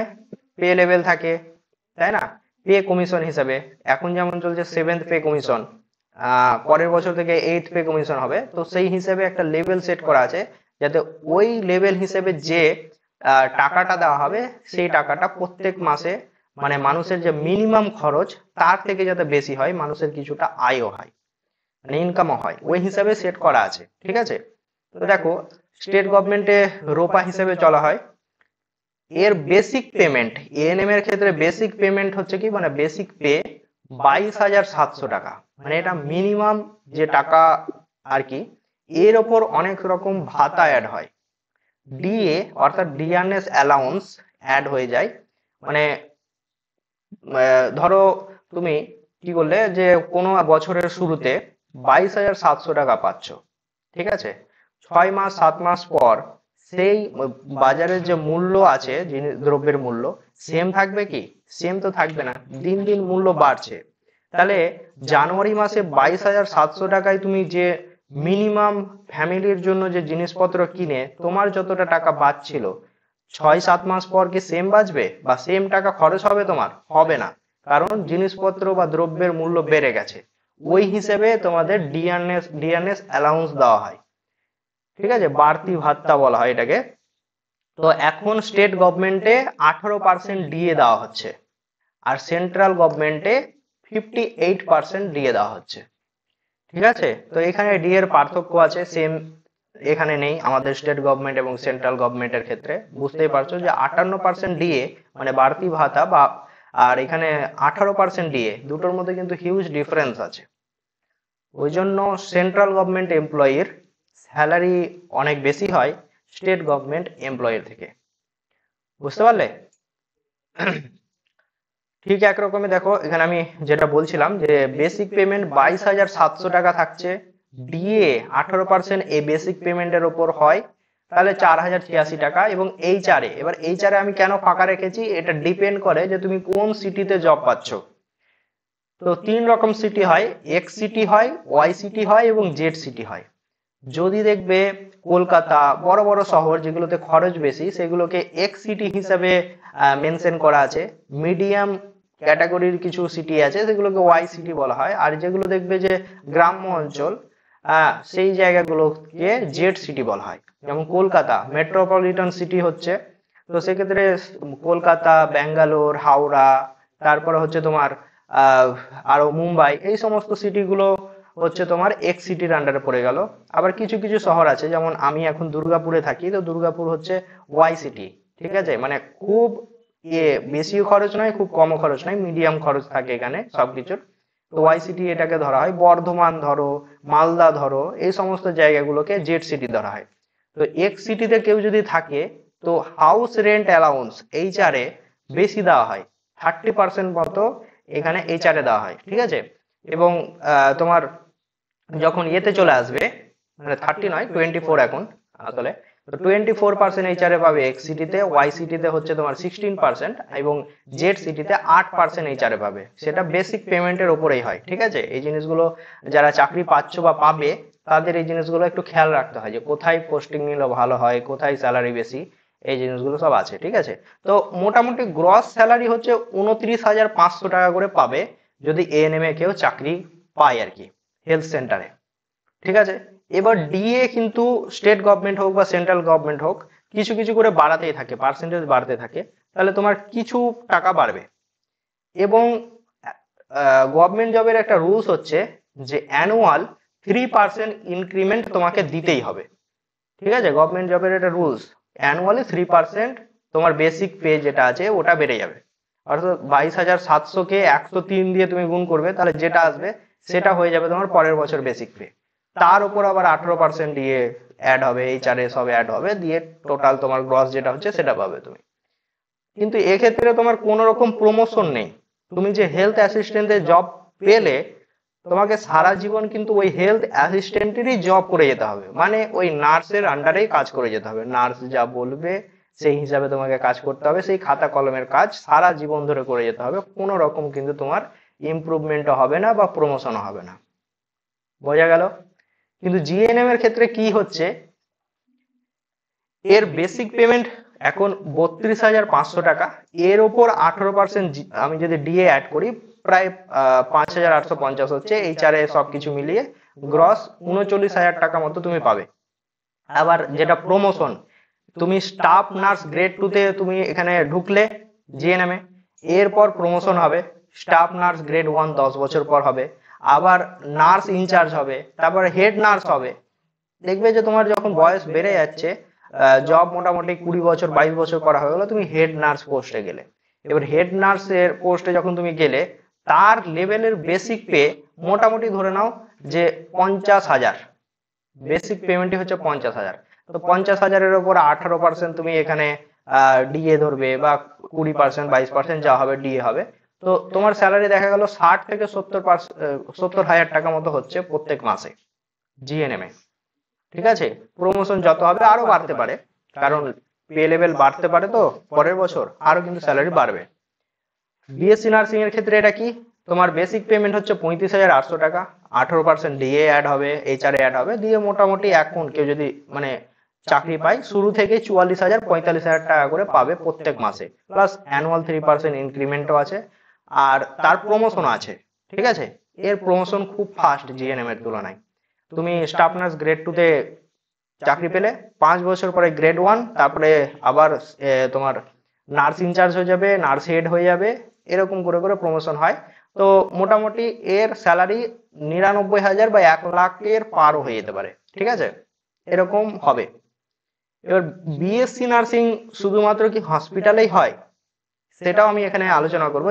পে লেভেল থাকে, তাই না, পে কমিশন হিসাবে। এখন যেমন চলছে 7th পে কমিশন, পরের বছর থেকে 8th পে কমিশন হবে, তো সেই হিসেবে একটা লেভেল সেট করা আছে, যাতে ওই লেভেল হিসেবে যে টাকাটা দেওয়া হবে, সেই টাকাটা প্রত্যেক মাসে, মানে মানুষের যে মিনিমাম খরচ তার থেকে যাতে বেশি হয়, মানুষের কিছুটা আয়ও হয়, মানে ইনকামও হয়, ওই হিসাবে সেট করা আছে, ঠিক আছে। তো দেখো, স্টেট গভর্নমেন্টে রোপা হিসেবে চলা হয়। এর বেসিক পেমেন্ট, এএনএম এর ক্ষেত্রে বেসিক পেমেন্ট হচ্ছে কি, মানে বেসিক পে 22,700 টাকা, মানে এটা মিনিমাম যে টাকা আর কি। এর ওপর অনেক রকম ভাতা অ্যাড হয়, ডিএ অর্থাৎ ডিয়ারনেস অ্যালাউন্স অ্যাড হয়ে যায়। মানে ধরো তুমি কি করলে, যে কোনো বছরের শুরুতে 22,700 টাকা পাচ্ছ, ঠিক আছে। 6 মাস 7 মাস পর সেই বাজারের যে মূল্য আছে, জিনিস দ্রব্যের মূল্য সেম থাকবে কি, সেম তো থাকবে না, দিন দিন মূল্য বাড়ছে, তাহলে জানুয়ারি মাসে 22,700 টাকায় তুমি যে মিনিমাম ফ্যামিলির জন্য যে জিনিসপত্র কিনে তোমার যতটা টাকা বাঁচছিল, 6-7 মাস পর কি সেম বাঁচবে বা সেম টাকা খরচ হবে? তোমার হবে না, কারণ জিনিসপত্র বা দ্রব্যের মূল্য বেড়ে গেছে। ওই হিসেবে তোমাদের ডিআরএস অ্যালাউন্স দেওয়া হয়, ঠিক আছে, বাড়তি ভাত্তা বলা হয় এটাকে। তো এখন স্টেট গভর্নমেন্টে 18% ডিএ দেওয়া হচ্ছে, আর সেন্ট্রাল গভর্নমেন্টে 58% ডিএ দেওয়া হচ্ছে, ঠিক আছে। তো এখানে ডি এর পার্থক্য আছে, সেম এখানে নেই আমাদের স্টেট গভর্নমেন্ট এবং সেন্ট্রাল গভর্নমেন্টের ক্ষেত্রে। বুঝতেই পারছো যে 58% ডিএ মানে বাড়তি ভাতা বা, আর এখানে 18% ডিএ, দুটোর মধ্যে কিন্তু হিউজ ডিফারেন্স আছে। ওই জন্য সেন্ট্রাল গভর্নমেন্ট এমপ্লয়ির স্যালারি অনেক বেশি হয় স্টেট গভর্নমেন্ট এমপ্লয়ির থেকে। বুঝতে পারলে? ঠিক একরকমই দেখো, এখানে আমি যেটা বলছিলাম যে বেসিক পেমেন্ট 22,700 টাকা থাকছে, ডিএ 18% এই বেসিক পেমেন্টের ওপর হয়, তাহলে 4,086 টাকা। এবং এইচআরএ, এবার এইচআরএ আমি কেন ফাঁকা রেখেছি, এটা ডিপেন্ড করে যে তুমি কোন সিটিতে জব পাচ্ছ। তো 3 রকম সিটি হয়, এক্স সিটি হয়, ওয়াই সিটি হয় এবং জেড সিটি হয়। যদি দেখবে কলকাতা, বড় বড় শহর যেগুলোতে খরচ বেশি, সেগুলোকে এক্স সিটি হিসাবে মেনশন করা আছে। মিডিয়াম ক্যাটাগরির কিছু সিটি আছে সেগুলোকে ওয়াই সিটি বলা হয়, আর যেগুলো দেখবে যে গ্রাম্য অঞ্চল, সেই জায়গাগুলোকে জেড সিটি বলা হয়। যেমন কলকাতা মেট্রোপলিটন সিটি হচ্ছে, তো সেক্ষেত্রে কলকাতা, ব্যাঙ্গালোর, হাওড়া, তারপরে হচ্ছে তোমার আরো মুম্বাই, এই সমস্ত সিটিগুলো হচ্ছে তোমার এক্স সিটির আন্ডারে পড়ে গেল। আবার কিছু কিছু শহর আছে, যেমন আমি এখন দুর্গাপুরে থাকি, তো দুর্গাপুর হচ্ছে ওয়াই সিটি, ঠিক আছে, মানে খুব বেশিও খরচ নয়, খুব কমও খরচ নয়, মিডিয়াম খরচ থাকে এখানে সবকিছুর। তো ওয়াই সিটি এটাকে ধরা হয়। বর্ধমান ধরো, মালদা ধরো, এই সমস্ত জায়গাগুলোকে জেড সিটি ধরা হয়। তো এক্স সিটিতে কেউ যদি থাকে, তো হাউস রেন্ট অ্যালাউন্স এইচআরএ বেশি দেওয়া হয়, 30% মতো এখানে এইচআরএ দেওয়া হয়, ঠিক আছে। এবং তোমার যখন ইয়েতে চলে আসবে, মানে 30 নয় 24 এখন আসলে, তো 24% এইচআরএ পাবে এক্স সিটিতে, ওয়াই সিটিতে হচ্ছে তোমার 16% এবং জেড সিটিতে 8% এইচআরএ পাবে। সেটা বেসিক পেমেন্টের উপরেই হয়, ঠিক আছে। এই জিনিসগুলো যারা চাকরি পাচ্ছ বা পাবে, তাদের এই জিনিসগুলো একটু খেয়াল রাখতে হয় যে কোথায় পোস্টিং নিলে ভালো হয়, কোথায় স্যালারি বেশি, এই জিনিসগুলো সব আছে, ঠিক আছে। তো মোটামুটি গ্রস স্যালারি হচ্ছে 29,500 টাকা করে পাবে যদি এএনএম এ কেউ চাকরি পায় আর কি, হেলথ সেন্টারে, ঠিক আছে। এবার ডিএ কিন্তু স্টেট গভর্নমেন্ট হোক বা সেন্ট্রাল গভর্নমেন্ট হোক, কিছু কিছু করে বাড়াতেই থাকে, পার্সেন্টেজ বাড়তে থাকে, তাহলে তোমার কিছু টাকা বাড়বে। এবং গভর্নমেন্ট জবের একটা রুলস হচ্ছে যে অ্যানুয়াল 3% ইনক্রিমেন্ট তোমাকে দিতেই হবে, ঠিক আছে। গভর্নমেন্ট জবের এটা রুলস, অ্যানুয়ালি 3% তোমার বেসিক পে যেটা আছে ওটা বেড়ে যাবে। অর্থাৎ 22,700 কে 103 দিয়ে তুমি গুণ করবে, তাহলে যেটা আসবে সেটা হয়ে যাবে তোমার পরের বছর বেসিক পে। তার উপর আবার 18% দিয়ে অ্যাড হবে, এইচআরএস সব অ্যাড হবে, দিয়ে টোটাল তোমার গ্রস যেটা হচ্ছে সেটা পাবে তুমি। কিন্তু এক্ষেত্রে তোমার কোনো রকম প্রমোশন নেই। তুমি যে হেলথ অ্যাসিস্ট্যান্টের জব পেলে, তোমাকে সারা জীবন কিন্তু ওই হেলথ অ্যাসিস্ট্যান্টেরই জব করে যেতে হবে, মানে ওই নার্সের আন্ডারেই কাজ করে যেতে হবে। নার্স যা বলবে সেই হিসাবে তোমাকে কাজ করতে হবে, সেই খাতা কলমের কাজ সারা জীবন ধরে করে যেতে হবে। কোনো রকম কিন্তু তোমার ইমপ্রুভমেন্টও হবে না বা প্রমোশনও হবে না। বোঝা গেল? কিন্তু জিএনএম এর ক্ষেত্রে কি হচ্ছে, এর বেসিক পেমেন্ট এখন 32,500 টাকা, এর ওপর 18% আমি যদি ডিএ অ্যাড করি, প্রায় 5,850 হচ্ছে, এইচআরএ সবকিছু মিলিয়ে গ্রস 39,000 টাকা মতো তুমি পাবে। আবার যেটা প্রমোশন, তুমি স্টাফ নার্স গ্রেড 2 তে তুমি এখানে ঢুকলে জিএনএম এ, এরপর প্রমোশন হবে, স্টাফ নার্স গ্রেড 1 10 বছর পর হবে, আবার নার্স ইনচার্জ হবে, তারপর হেড নার্স হবে। দেখবে যে তোমার যখন বয়স বেড়ে যাচ্ছে, জব মোটামুটি 20 বছর 22 বছর করা হয়ে গেল, তুমি হেড নার্স পোস্টে গেলে। এবার হেড নার্সের পোস্টে যখন তুমি গেলে, তার লেভেলের বেসিক পে মোটামুটি ধরে নাও যে 50,000, বেসিক পেমেন্টই হচ্ছে 50,000। তো 50,000-এর উপর 18% তুমি এখানে ডিএ ধরবে, বা 20% 22% যা হবে ডিএ হবে। তো তোমার স্যালারি দেখা গেল 60 থেকে 70,000 টাকা মতো হচ্ছে প্রত্যেক মাসে জিএনএম এ, ঠিক আছে। প্রমোশন যত হবে আরো বাড়তে পারে, কারণ পে লেভেল বাড়তে পারে, তো পরের বছর আরো কিন্তু স্যালারি বাড়বে। বিএসসি নার্সিং এর ক্ষেত্রে এটা কি, তোমার বেসিক পেমেন্ট হচ্ছে 35,800 টাকা, 18% ডিএ অ্যাড হবে, এইচআরএ অ্যাড হবে, দিয়ে মোটামুটি এখন কেউ যদি মানে চাকরি পায় শুরু থেকে 44,000 45,000 টাকা করে পাবে প্রত্যেক মাসে, প্লাস অ্যানুয়াল 3% ইনক্রিমেন্টও আছে, আর তার প্রমোশন আছে। ঠিক আছে, এর প্রমোশন খুব ফাস্ট জিএনএম এর তুলনায়। তুমি স্টাফ নার্স গ্রেড 2 তে চাকরি পেলে 5 বছর পরে গ্রেড 1, তারপরে আবার তোমার নার্স ইনচার্জ হয়ে যাবে, নার্স হেড হয়ে যাবে, এরকম করে করে প্রমোশন হয়। তো মোটামুটি এর স্যালারি 99,000 বা 1 লাখের পারও হয়ে যেতে পারে। ঠিক আছে, এরকম হবে। এবার বিএসসি নার্সিং শুধুমাত্র কি হসপিটালেই হয়, সেটাও আমি এখানে আলোচনা করব।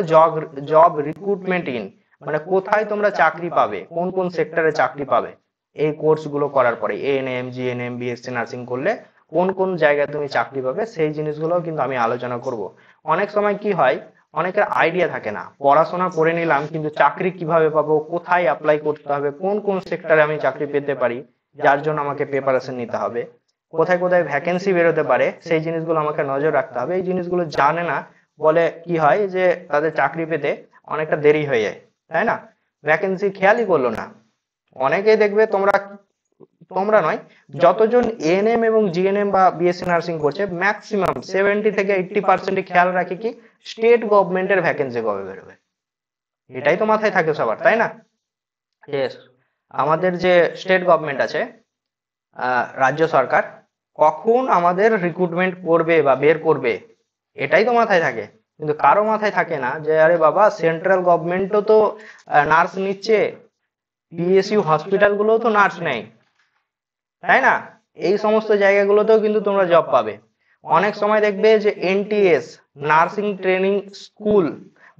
জব রিক্রুটমেন্ট ইন, মানে কোথায় তোমরা চাকরি পাবে, কোন কোন সেক্টরে চাকরি পাবে এই কোর্সগুলো করার পরে, এএনএম জিএনএম বিএসসি নার্সিং করলে কোন কোন জায়গায় তুমি চাকরি পাবে, সেই জিনিসগুলো কিন্তু আমি আলোচনা করব। অনেক সময় কি হয়, অনেকের আইডিয়া থাকে না, পড়াশোনা করে নিলাম কিন্তু চাকরি কিভাবে পাবো, কোথায় অ্যাপ্লাই করতে হবে, কোন কোন সেক্টরে আমি চাকরি পেতে পারি, যার জন্য আমাকে প্রিপারেশন নিতে হবে, কোথায় কোথায় ভ্যাকেন্সি বেরোতে পারে, সেই জিনিসগুলো আমাকে নজর রাখতে হবে। এই জিনিসগুলো জানে না বলে কি হয় যে তাদের চাকরি পেতে অনেকটা দেরি হয়ে যায়, তাই না? ভ্যাকেন্সি খেয়ালই করলো না। অনেকেই দেখবে, তোমরা তোমরা নয়, যতজন এএনএম এবং জিএনএম বা বিএসসি নার্সিং করছে ম্যাক্সিমাম 70 থেকে 80% খেয়াল রাখে কি স্টেট গভর্নমেন্টের ভ্যাকেন্সি কবে বেরোবে, এটাই তো মাথায় থাকে সবার, তাই না? Yes, আমাদের যে স্টেট গভর্নমেন্ট আছে, রাজ্য সরকার, কখন আমাদের রিক্রুটমেন্ট করবে বা বের করবে, এটাই তো মাথায় থাকে। কিন্তু কারো মাথায় থাকে না যে আরে বাবা, সেন্ট্রাল গভর্নমেন্টও তো নার্স নিচ্ছে, পিএসইউ হসপিটাল গুলোও তো নার্স নেয়, তাই না? এই সমস্ত জায়গাগুলোতেও কিন্তু তোমরা জব পাবে। অনেক সময় দেখবে যে এনটিএস, নার্সিং ট্রেনিং স্কুল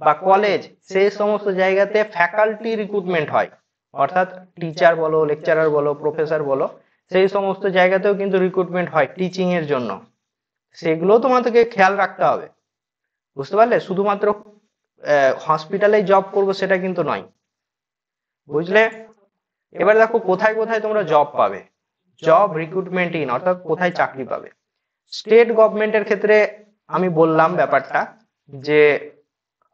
বা কলেজ, সেই সমস্ত জায়গাতে ফ্যাকাল্টি রিক্রুটমেন্ট হয়, অর্থাৎ টিচার বলো, লেকচারার বলো, প্রফেসর বলো, সেই সমস্ত জায়গাতেও কিন্তু রিক্রুটমেন্ট হয় টিচিং এর জন্য। সেগুলো তোমাদেরকে খেয়াল রাখতে হবে, বুঝতে পারলে? শুধুমাত্র হসপিটালে জব করবো সেটা কিন্তু নয়, বুঝলে? এবার দেখো কোথায় কোথায় তোমরা জব পাবে, জব রিক্রুটমেন্ট ইন, অর্থাৎ কোথায় চাকরি পাবে। স্টেট গভর্নমেন্টের ক্ষেত্রে আমি বললাম ব্যাপারটা, যে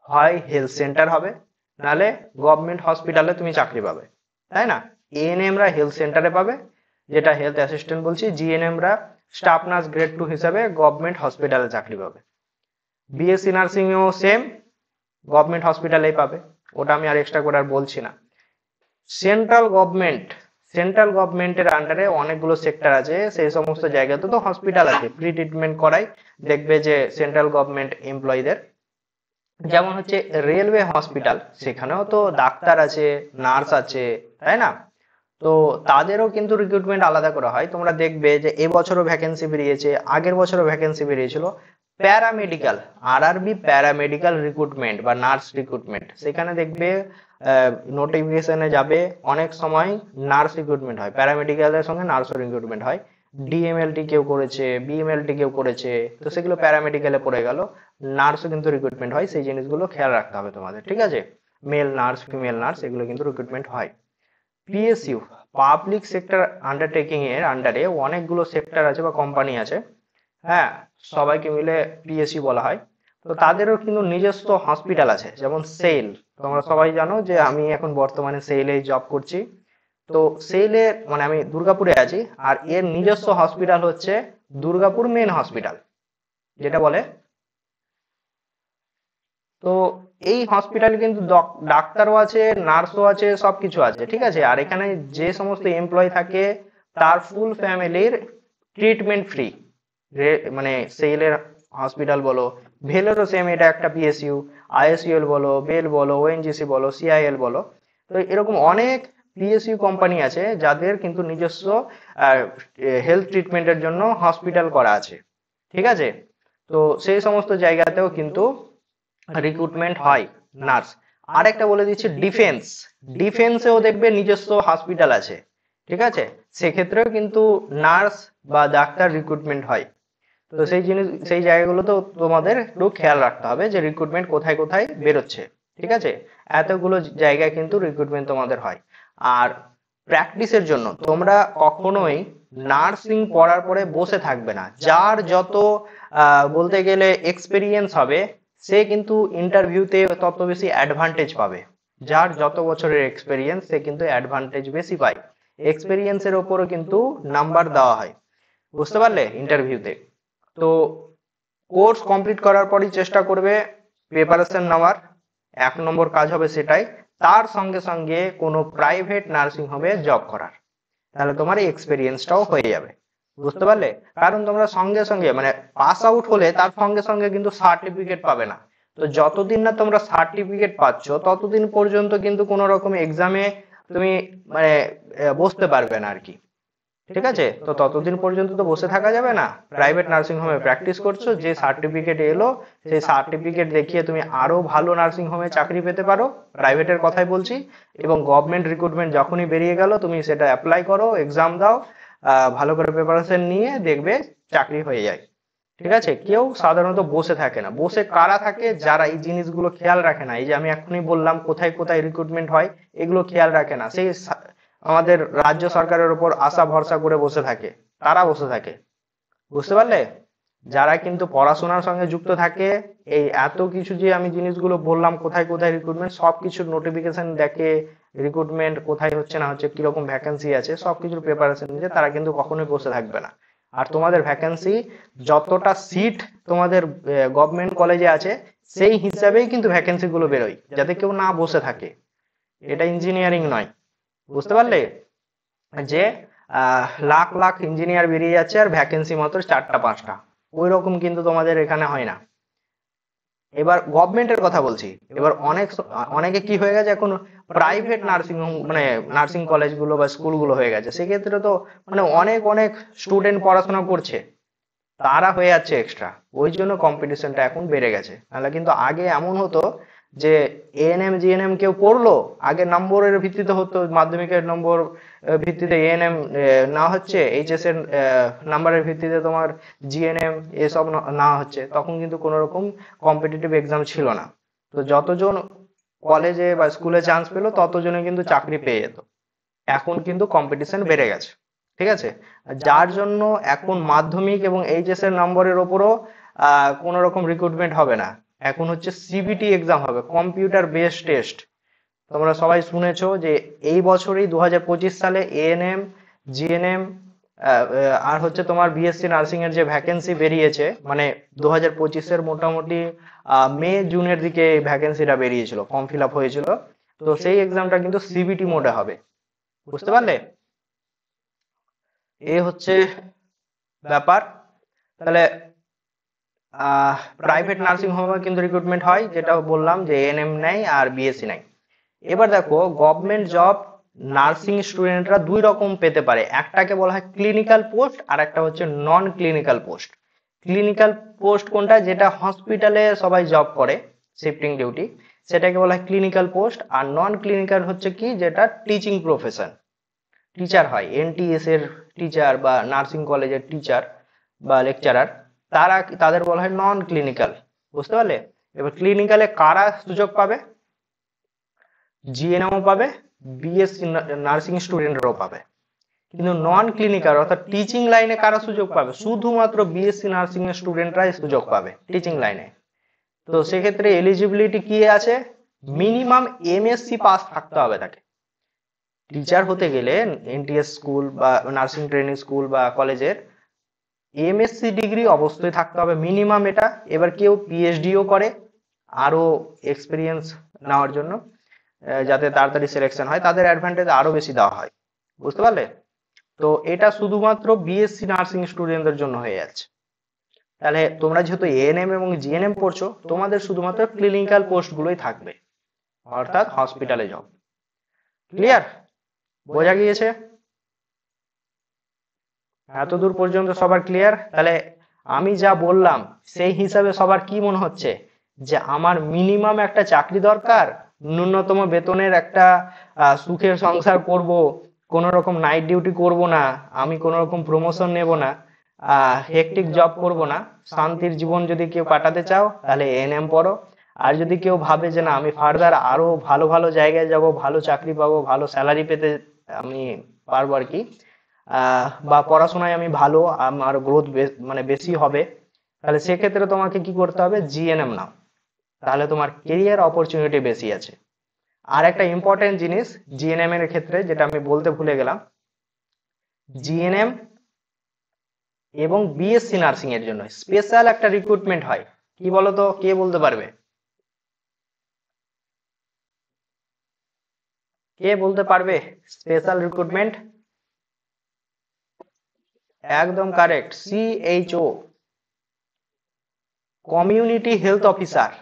হয় হেলথ সেন্টার হবে, নালে গভর্নমেন্ট হসপিটালে তুমি চাকরি পাবে, তাই না? এএনএম রা হেলথ সেন্টারে পাবে, যেটা হেলথ অ্যাসিস্ট্যান্ট বলছি, জিএনএম রা স্টাফ নার্স গ্রেড 2 হিসাবে গভর্নমেন্ট হসপিটালে চাকরি পাবে। বিএসসি নার্সিং ও সেম, গভর্নমেন্ট হসপিটালেই পাবে, ওটা আমি আর এক্সট্রা করে আর বলছি না। সেন্ট্রাল গভর্নমেন্টের আন্ডারে অনেকগুলো সেক্টর আছে, সেই সমস্ত জায়গাতে তো হসপিটাল আছে, প্রি ট্রিটমেন্ট করাই দেখবে যে সেন্ট্রাল গভর্নমেন্ট এমপ্লয়ীদের। যেমন হচ্ছে রেলওয়ে হসপিটাল, সেখানেও তো ডাক্তার আছে, নার্স আছে, তাই না? তো তাদেরও কিন্তু রিক্রুটমেন্ট আলাদা করা হয়। তোমরা দেখবে যে এবছরও ভ্যাকেন্সি বেরিয়েছে, আগের বছরও ভ্যাকেন্সি বেরিয়েছিল প্যারামেডিক্যাল, আরআরবি প্যারামেডিক্যাল রিক্রুটমেন্ট বা নার্স রিক্রুটমেন্ট, সেখানে দেখবে নোটিফিকেশনে যাবে, অনেক সময় নার্স রিক্রুটমেন্ট হয়, প্যারামেডিক্যালের সঙ্গে নার্সও রিক্রুটমেন্ট হয়। ডিএমএলটি কেউ করেছে, বিএমএলটি কেউ করেছে, তো সেগুলো প্যারামেডিক্যালে পড়ে গেল, নার্সও কিন্তু রিক্রুটমেন্ট হয়, সেই জিনিসগুলো খেয়াল রাখতে হবে তোমাদের, ঠিক আছে? মেল নার্স, ফিমেল নার্স, এগুলো কিন্তু রিক্রুটমেন্ট হয়। পিএসইউ, পাবলিক সেক্টর আন্ডারটেকিং এর আন্ডারে অনেকগুলো সেক্টর আছে বা কোম্পানি আছে, হ্যাঁ, সবাইকে মিলে পিএসইউ বলা হয়। তো তাদেরও কিন্তু নিজস্ব হসপিটাল আছে, যেমন সেল, তোমরা সবাই জানো যে আমি এখন বর্তমানে সেলে জব করছি। তো সেলে মানে আমি দুর্গাপুরে আছি, আর এর নিজস্ব হসপিটাল হচ্ছে দুর্গাপুর মেন হসপিটাল, যেটা বলে। তো এই হসপিটালে কিন্তু ডাক্তারও আছে, নার্সও আছে, সবকিছু আছে, ঠিক আছে? আর এখানে যে সমস্ত এমপ্লয় থাকে তার ফুল ফ্যামিলির ট্রিটমেন্ট ফ্রি। মানে সেইলের হসপিটাল বলো, ভেলোরও সেম, এটা একটা পিএসইউ, আইএসইউএল বলো, বেল বলো, ওএনজিসি বলো, সিআইএল বলো, তো এরকম অনেক পিএসইউ কোম্পানি আছে যাদের কিন্তু নিজস্ব হেলথ ট্রিটমেন্টের জন্য হসপিটাল করা আছে, ঠিক আছে? তো সেই সমস্ত জায়গাতেও কিন্তু রিক্রুটমেন্ট হয় নার্স। আর একটা বলে দিচ্ছি, ডিফেন্সেও দেখবে নিজস্ব হসপিটাল আছে, ঠিক আছে? সেক্ষেত্রেও কিন্তু নার্স বা ডাক্তার রিক্রুটমেন্ট হয়। তো সেই জায়গাগুলোতেও তোমাদের একটু খেয়াল রাখতে হবে যে রিক্রুটমেন্ট কোথায় কোথায় বেরোচ্ছে, ঠিক আছে? এতগুলো জায়গায় কিন্তু রিক্রুটমেন্ট তোমাদের হয়। আর প্র্যাকটিসের জন্য তোমরা কখনোই নার্সিং পড়ার পরে বসে থাকবে না। যার যত বলতে গেলে এক্সপেরিয়েন্স হবে, সে কিন্তু ইন্টারভিউতে তত বেশি অ্যাডভান্টেজ পাবে। যার যত বছরের এক্সপেরিয়েন্স সে কিন্তু অ্যাডভান্টেজ বেশি পায়। এক্সপেরিয়েন্সের ওপরও কিন্তু নাম্বার দেওয়া হয়, বুঝতে পারলে, ইন্টারভিউতে। তো কোর্স কমপ্লিট করার পরই চেষ্টা করবে প্রিপারেশন নেওয়ার, 1 নম্বর কাজ হবে সেটাই। তার সঙ্গে সঙ্গে কোনো প্রাইভেট নার্সিং হোমে জব করার, তাহলে তোমার এই এক্সপেরিয়েন্সটাও হয়ে যাবে, বুঝতে পারলে। কারণ তোমরা সঙ্গে সঙ্গে মানে পাস আউট হলে তার সঙ্গে সঙ্গে কিন্তু সার্টিফিকেট পাবে না। তো যতদিন না তোমরা সার্টিফিকেট পাচ্ছ ততদিন পর্যন্ত কিন্তু কোনো রকম এক্সামে তুমি মানে বসতে পারবে না আর কি, ঠিক আছে। তো ততদিন পর্যন্ত তো বসে থাকা যাবে না, প্রাইভেট নার্সিং হোমে প্র্যাকটিস করছো, যে সার্টিফিকেট এলো সেই সার্টিফিকেট দেখিয়ে তুমি আরো ভালো নার্সিং হোমে চাকরি পেতে পারো, প্রাইভেটের কথাই বলছি। এবং গভর্নমেন্ট রিক্রুটমেন্ট যখনই বেরিয়ে গেল তুমি সেটা অ্যাপ্লাই করো, এক্সাম দাও, ভালো করে প্রিপারেশন নিয়ে দেখবে চাকরি হয়ে যায়, ঠিক আছে। কেউ সাধারণত বসে থাকে না। বসে কারা থাকে? যারা এই জিনিসগুলো খেয়াল রাখে না। এই যে আমি এখনই বললাম কোথায় কোথায় রিক্রুটমেন্ট হয়, এগুলো খেয়াল রাখে না, সেই আমাদের রাজ্য সরকারের উপর আশা ভরসা করে বসে থাকে, তারা বসে থাকে, বুঝতে পারলে। যারা কিন্তু পড়াশোনার সঙ্গে যুক্ত থাকে, এই এত কিছু যে আমি জিনিসগুলো বললাম, কোথায় কোথায় রিক্রুটমেন্ট, সবকিছুর নোটিফিকেশন দেখে, রিক্রুটমেন্ট কোথায় হচ্ছে না হচ্ছে, কিরকম ভ্যাকেন্সি আছে, সবকিছুর প্রিপারেশন নিয়ে তারা কিন্তু কখনোই বসে থাকবে না। আর তোমাদের ভ্যাকেন্সি যতটা সিট তোমাদের গভর্নমেন্ট কলেজে আছে সেই হিসাবেই কিন্তু ভ্যাকেন্সি গুলো বেরোয়, যাতে কেউ না বসে থাকে। এটা ইঞ্জিনিয়ারিং নয়, বুঝতে পারলে, যে লাখ লাখ ইঞ্জিনিয়ার বেরিয়ে যাচ্ছে আর ভ্যাকেন্সি মাত্র 4টা 5টা, ওই রকম কিন্তু তোমাদের এখানে হয় না। এবার গভর্নমেন্টের কথা বলছি। এবার অনেকে কি হয়ে গেছে এখন, প্রাইভেট নার্সিং হোম মানে নার্সিং কলেজগুলো বা স্কুলগুলো হয়ে গেছে, সেক্ষেত্রে তো মানে অনেক অনেক স্টুডেন্ট পড়াশোনা করছে, তারা হয়ে যাচ্ছে এক্সট্রা, ওই জন্য কম্পিটিশনটা এখন বেড়ে গেছে। নাহলে কিন্তু আগে এমন হতো যে এএনএম জিএনএম কেউ পড়লো, আগে নম্বরের ভিত্তিতে হতো, মাধ্যমিকের নম্বর ভিত্তিতে এএনএম না হচ্ছে, এইচএস এর নাম্বারের ভিত্তিতে তোমার জিএনএম এসব না হচ্ছে, তখন কিন্তু কোনো রকম কম্পিটিটিভ এক্সাম ছিল না। তো যতজন কলেজে বা স্কুলে চান্স পেলো ততজনে কিন্তু চাকরি পেয়ে যেত। এখন কিন্তু কম্পিটিশন বেড়ে গেছে, ঠিক আছে। যার জন্য এখন মাধ্যমিক এবং এইচএস এর নম্বরের ওপরও কোনো রকম রিক্রুটমেন্ট হবে না। এখন হচ্ছে সিবিটি এক্সাম হবে, কম্পিউটার বেসড টেস্ট। তোমরা সবাই শুনেছো যে এই বছরই 2025 সালে এএনএম জিএনএম আর হচ্ছে তোমার বিএসসি নার্সিং এর যে ভ্যাকেন্সি বেরিয়েছে, মানে 2025-এর মোটামুটি মে জুনের দিকে ভ্যাকেন্সিটা বেরিয়েছিল, ফর্ম ফিল আপ হয়েছিল। তো সেই এক্সামটা কিন্তু সিবিটি মোডে হবে, বুঝতে পারলে। এ হচ্ছে ব্যাপার। তাহলে প্রাইভেট নার্সিং হোমে কিন্তু রিক্রুটমেন্ট হয়, যেটা বললাম যে এএনএম নেয় আর বিএসসি নেয়। এবার দেখো গভর্নমেন্ট জব নার্সিং স্টুডেন্টরা দুই রকম পেতে পারে, একটাকে বলা হয় ক্লিনিক্যাল পোস্ট আর একটা হচ্ছে non clinical post. Clinical post কোনটা? যেটা হসপিটালে সবাই জব করে, শিফটিং ডিউটি, সেটাকে বলা হয় ক্লিনিক্যাল পোস্ট। আর নন ক্লিনিক্যাল হচ্ছে কি, যেটা টিচিং প্রফেশন, টিচার হয়, এনটিএস এর টিচার বা নার্সিং কলেজের টিচার বা লেকচারার, তাদের বলা হয় নন ক্লিনিক্যাল, বুঝতে পারলে। এবার ক্লিনিক্যালে কারা সুযোগ পাবে? জিএনএমও পাবে, বিএসসি নার্সিং স্টুডেন্টরাও পাবে। কিন্তু নন ক্লিনিক্যাল অর্থাৎ টিচিং লাইনে কারা সুযোগ পাবে? শুধুমাত্র বিএসসি নার্সিং এর স্টুডেন্টরাই সুযোগ পাবে টিচিং লাইনে। তো সেক্ষেত্রে এলিজিবিলিটি কি আছে? মিনিমাম এমএসসি পাস থাকতে হবে তাকে। টিচার হতে গেলে এনটিএস স্কুল বা নার্সিং ট্রেনিং স্কুল বা কলেজের এমএসসি ডিগ্রি অবশ্যই থাকতে হবে, মিনিমাম এটা। এবার কেউ পিএইচডিও করে আরো এক্সপিরিয়েন্স নেওয়ার জন্য, যাতে তাড়াতাড়ি সিলেকশন হয়, তাদের অ্যাডভান্টেজ আরো বেশি দেওয়া হয়, বুঝতে পারলে। তো এটা শুধুমাত্র বিএসসি নার্সিং স্টুডেন্টদের জন্য হয়ে যাচ্ছে। তাহলে তোমরা যেহেতু এএনএম এবং জিএনএম পড়ছো, তোমাদের শুধুমাত্র ক্লিনিক্যাল পোস্ট গুলোই থাকবে, অর্থাৎ হসপিটালে জব। ক্লিয়ার? বোঝা গিয়েছে? এতদূর পর্যন্ত সবার ক্লিয়ার? তাহলে আমি যা বললাম সেই হিসাবে সবার কি মনে হচ্ছে? যে আমার মিনিমাম একটা চাকরি দরকার, ন্যূনতম বেতনের একটা সুখের সংসার করব, কোন রকম নাইট ডিউটি করব না, আমি কোন রকম প্রমোশন নেব না, হেক্টিক জব করব না, শান্তির জীবন যদি কেউ কাটাতে চাও তাহলে এএনএম পড়ো। আর যদি কেউ ভাবে যে না আমি ফার্দার আরো ভালো ভালো জায়গায় যাব, ভালো চাকরি পাবো, ভালো স্যালারি পেতে আমি পারবো আর কি, বা পড়াশোনায় আমি ভালো, আমার গ্রোথ মানে বেশি হবে, তাহলে সেক্ষেত্রে তোমাকে কি করতে হবে? জিএনএম নাও, তাহলে তোমার কেরিয়ার অপরচুনিটি বেশি আছে। আর একটা ইম্পর্টেন্ট জিনিস জিএনএম এর ক্ষেত্রে যেটা আমি বলতে ভুলে গেলাম, জিএনএম এবং বিএসসি নার্সিং এর জন্য স্পেশাল একটা রিক্রুটমেন্ট হয়। কি বলতো, কে বলতে পারবে? কে বলতে পারবে স্পেশাল রিক্রুটমেন্ট? একদম correct, CHO, community health officer.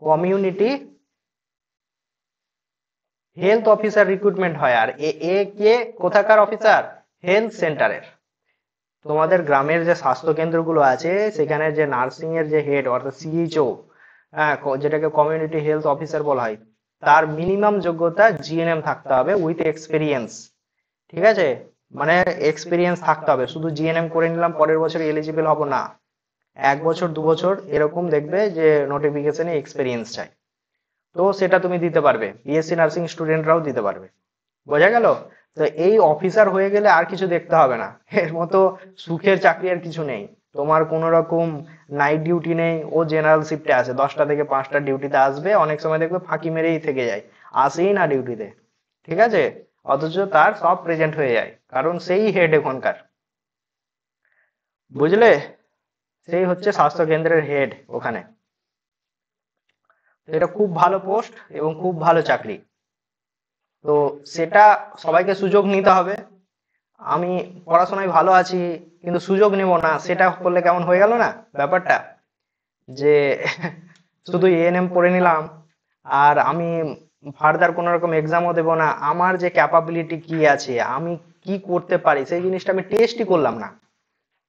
Community health officer recruitment হয়। আর এ কে কোথাকার অফিসার? হেলথ সেন্টারের। তোমাদের গ্রামের যে স্বাস্থ্য কেন্দ্রগুলো আছে সেখানে যে নার্সিং এর যে হেড অর্থাৎ সিএইচও, হ্যাঁ, যেটাকে কমিউনিটি হেলথ অফিসার বলা হয়, তার মিনিমাম যোগ্যতা জিএনএম থাকতে হবে উইথ এক্সপিরিয়েন্স। ঠিক আছে, মানে এক্সপিরিয়েন্স থাকতে হবে। শুধু জিএনএম করে নিলাম পরের বছর এলিজিবল হব না, 1 বছর 2 বছর এরকম দেখবে যে নোটিফিকেশনে এক্সপিরিয়েন্স চাই। তো সেটা তুমি দিতে পারবে, বিএসসি নার্সিং স্টুডেন্টরাও দিতে পারবে। বোঝা গেল? তো এই অফিসার হয়ে গেলে আর কিছু দেখতে হবে না, এর মতো সুখের চাকরি আর কিছু নেই। তোমার কোনো রকম নাইট ডিউটি নেই, ও জেনারেল শিফটে আছে, 10টা থেকে 5টা ডিউটিতে আসবে, অনেক সময় দেখবে ফাঁকি মেরেই থেকে যায়, আসেই না ডিউটিতে। ঠিক আছে, অথচ তার সব প্রেজেন্ট হয়ে যায়, কারণ সেই হেড এখনকার। বুঝলে? সেই হচ্ছে স্বাস্থ্য কেন্দ্রের হেড ওখানে। তো এটা খুব ভালো পোস্ট এবং খুব ভালো চাকরি। তো সেটা সবাইকে সুযোগ নিতে হবে। আমি পড়াশোনায় ভালো আছি কিন্তু সুযোগ নেব না, সেটা করলে কেমন হয়ে গেল না ব্যাপারটা? যে শুধু এএনএম পড়ে নিলাম আর আমি ফার্দার কোনো রকম এক্সামও দেবো না, আমার যে ক্যাপাবিলিটি কি আছে, আমি কি করতে পারি, সেই জিনিসটা আমি টেস্টই করলাম না।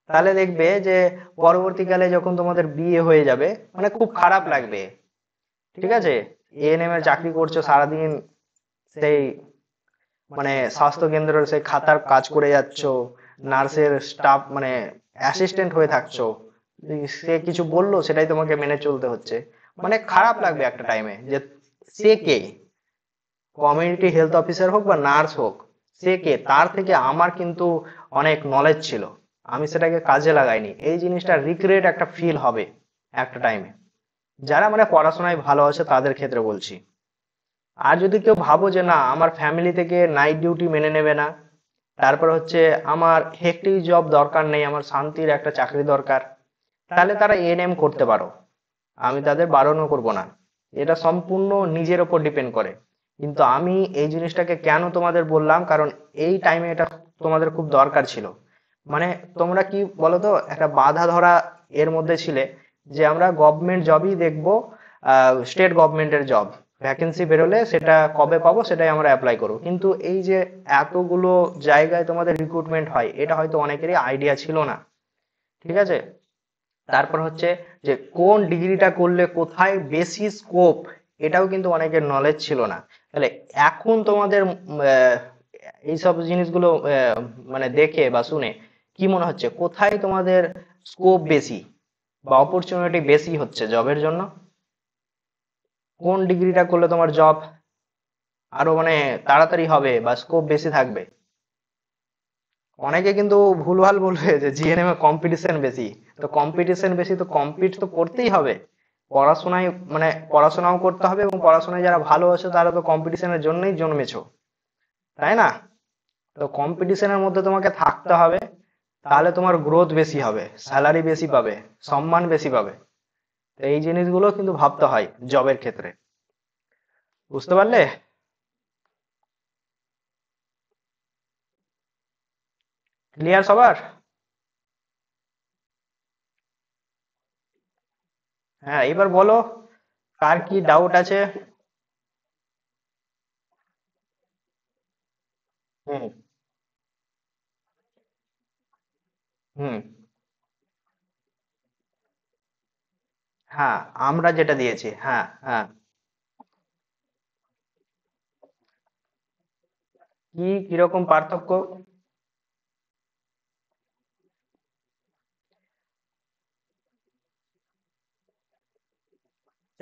তাহলে দেখবে যে পরবর্তীকালে যখন তোমাদের বিয়ে হয়ে যাবে, মানে খুব খারাপ লাগবে। ঠিক আছে, এএনএম এর চাকরি করছো সারাদিন, সেই মানে স্বাস্থ্য কেন্দ্রের সেই খাতার কাজ করে যাচ্ছ, নার্সের স্টাফ মানে অ্যাসিস্ট্যান্ট হয়ে থাকছো, সে কিছু বললো সেটাই তোমাকে মেনে চলতে হচ্ছে। মানে খারাপ লাগবে একটা টাইমে যে সে কে, কমিউনিটি হেলথ অফিসার হোক বা নার্স হোক, সে কে, তার থেকে আমার কিন্তু অনেক নলেজ ছিল, আমি সেটাকে কাজে লাগাইনি, এই জিনিসটা রিগ্রেট একটা ফিল হবে একটা টাইমে। যারা মানে পড়াশোনায় ভালো আছে তাদের ক্ষেত্রে বলছি। আর যদি কেউ ভাবো যে না আমার ফ্যামিলি থেকে নাইট ডিউটি মেনে নেবে না, তারপর হচ্ছে আমার হেক্টিক জব দরকার নেই, আমার শান্তির একটা চাকরি দরকার, তাহলে তারা এএনএম করতে পারো, আমি তাদের বারণও করব না। এটা সম্পূর্ণ নিজের ওপর ডিপেন্ড করে। কিন্তু আমি এই জিনিসটাকে কেন তোমাদের বললাম, কারণ এই টাইমে এটা তোমাদের খুব দরকার ছিল। মানে তোমরা কি বলতো, একটা বাধা ধরা এর মধ্যে ছিলে যে আমরা গভর্নমেন্ট জবই দেখবো, স্টেট গভর্নমেন্টের জব ভ্যাকেন্সি বেরোলে সেটা কবে পাবো সেটাই আমরা অ্যাপ্লাই করবো। কিন্তু এই যে এতগুলো জায়গায় তোমাদের রিক্রুটমেন্ট হয়, এটা হয়তো অনেকেরই আইডিয়া ছিল না। ঠিক আছে, তারপর হচ্ছে যে কোন ডিগ্রিটা করলে কোথায় বেশি স্কোপ, এটাও কিন্তু অনেকের নলেজ ছিল না। তাহলে এখন তোমাদের এইসব জিনিসগুলো মানে দেখে বা শুনে কি মনে হচ্ছে, কোথায় তোমাদের স্কোপ বেশি বা অপরচুনিটি বেশি হচ্ছে জবের জন্য? কোন ডিগ্রিটা করলে তোমার জব আরো মানে তাড়াতাড়ি হবে বা স্কোপ বেশি থাকবে? অনেকে কিন্তু ভুলভাল বলবে যে জিএনএম এ কম্পিটিশন বেশি। তো কম্পিটিশন বেশি তো কম্পিট তো করতেই হবে, পড়াশোনায় মানে পড়াশোনাও করতে হবে, এবং পড়াশোনায় যারা ভালো আছে তারা তো কম্পিটিশনের জন্যই জন্মেছো, তাই না? তো কম্পিটিশনের মধ্যে তোমাকে থাকতে হবে, তাহলে তোমার গ্রোথ বেশি হবে, স্যালারি বেশি পাবে, সম্মান বেশি পাবে। তো এই জিনিসগুলো কিন্তু ভাবতে হয় জবের ক্ষেত্রে। বুঝতে পারলে? ক্লিয়ার সবার? হ্যাঁ, এবার বলো কার কি ডাউট আছে। হুম। হুম। হ্যাঁ, আমরা যেটা দিয়েছি, হ্যাঁ হ্যাঁ। কি কিরকম পার্থক্য?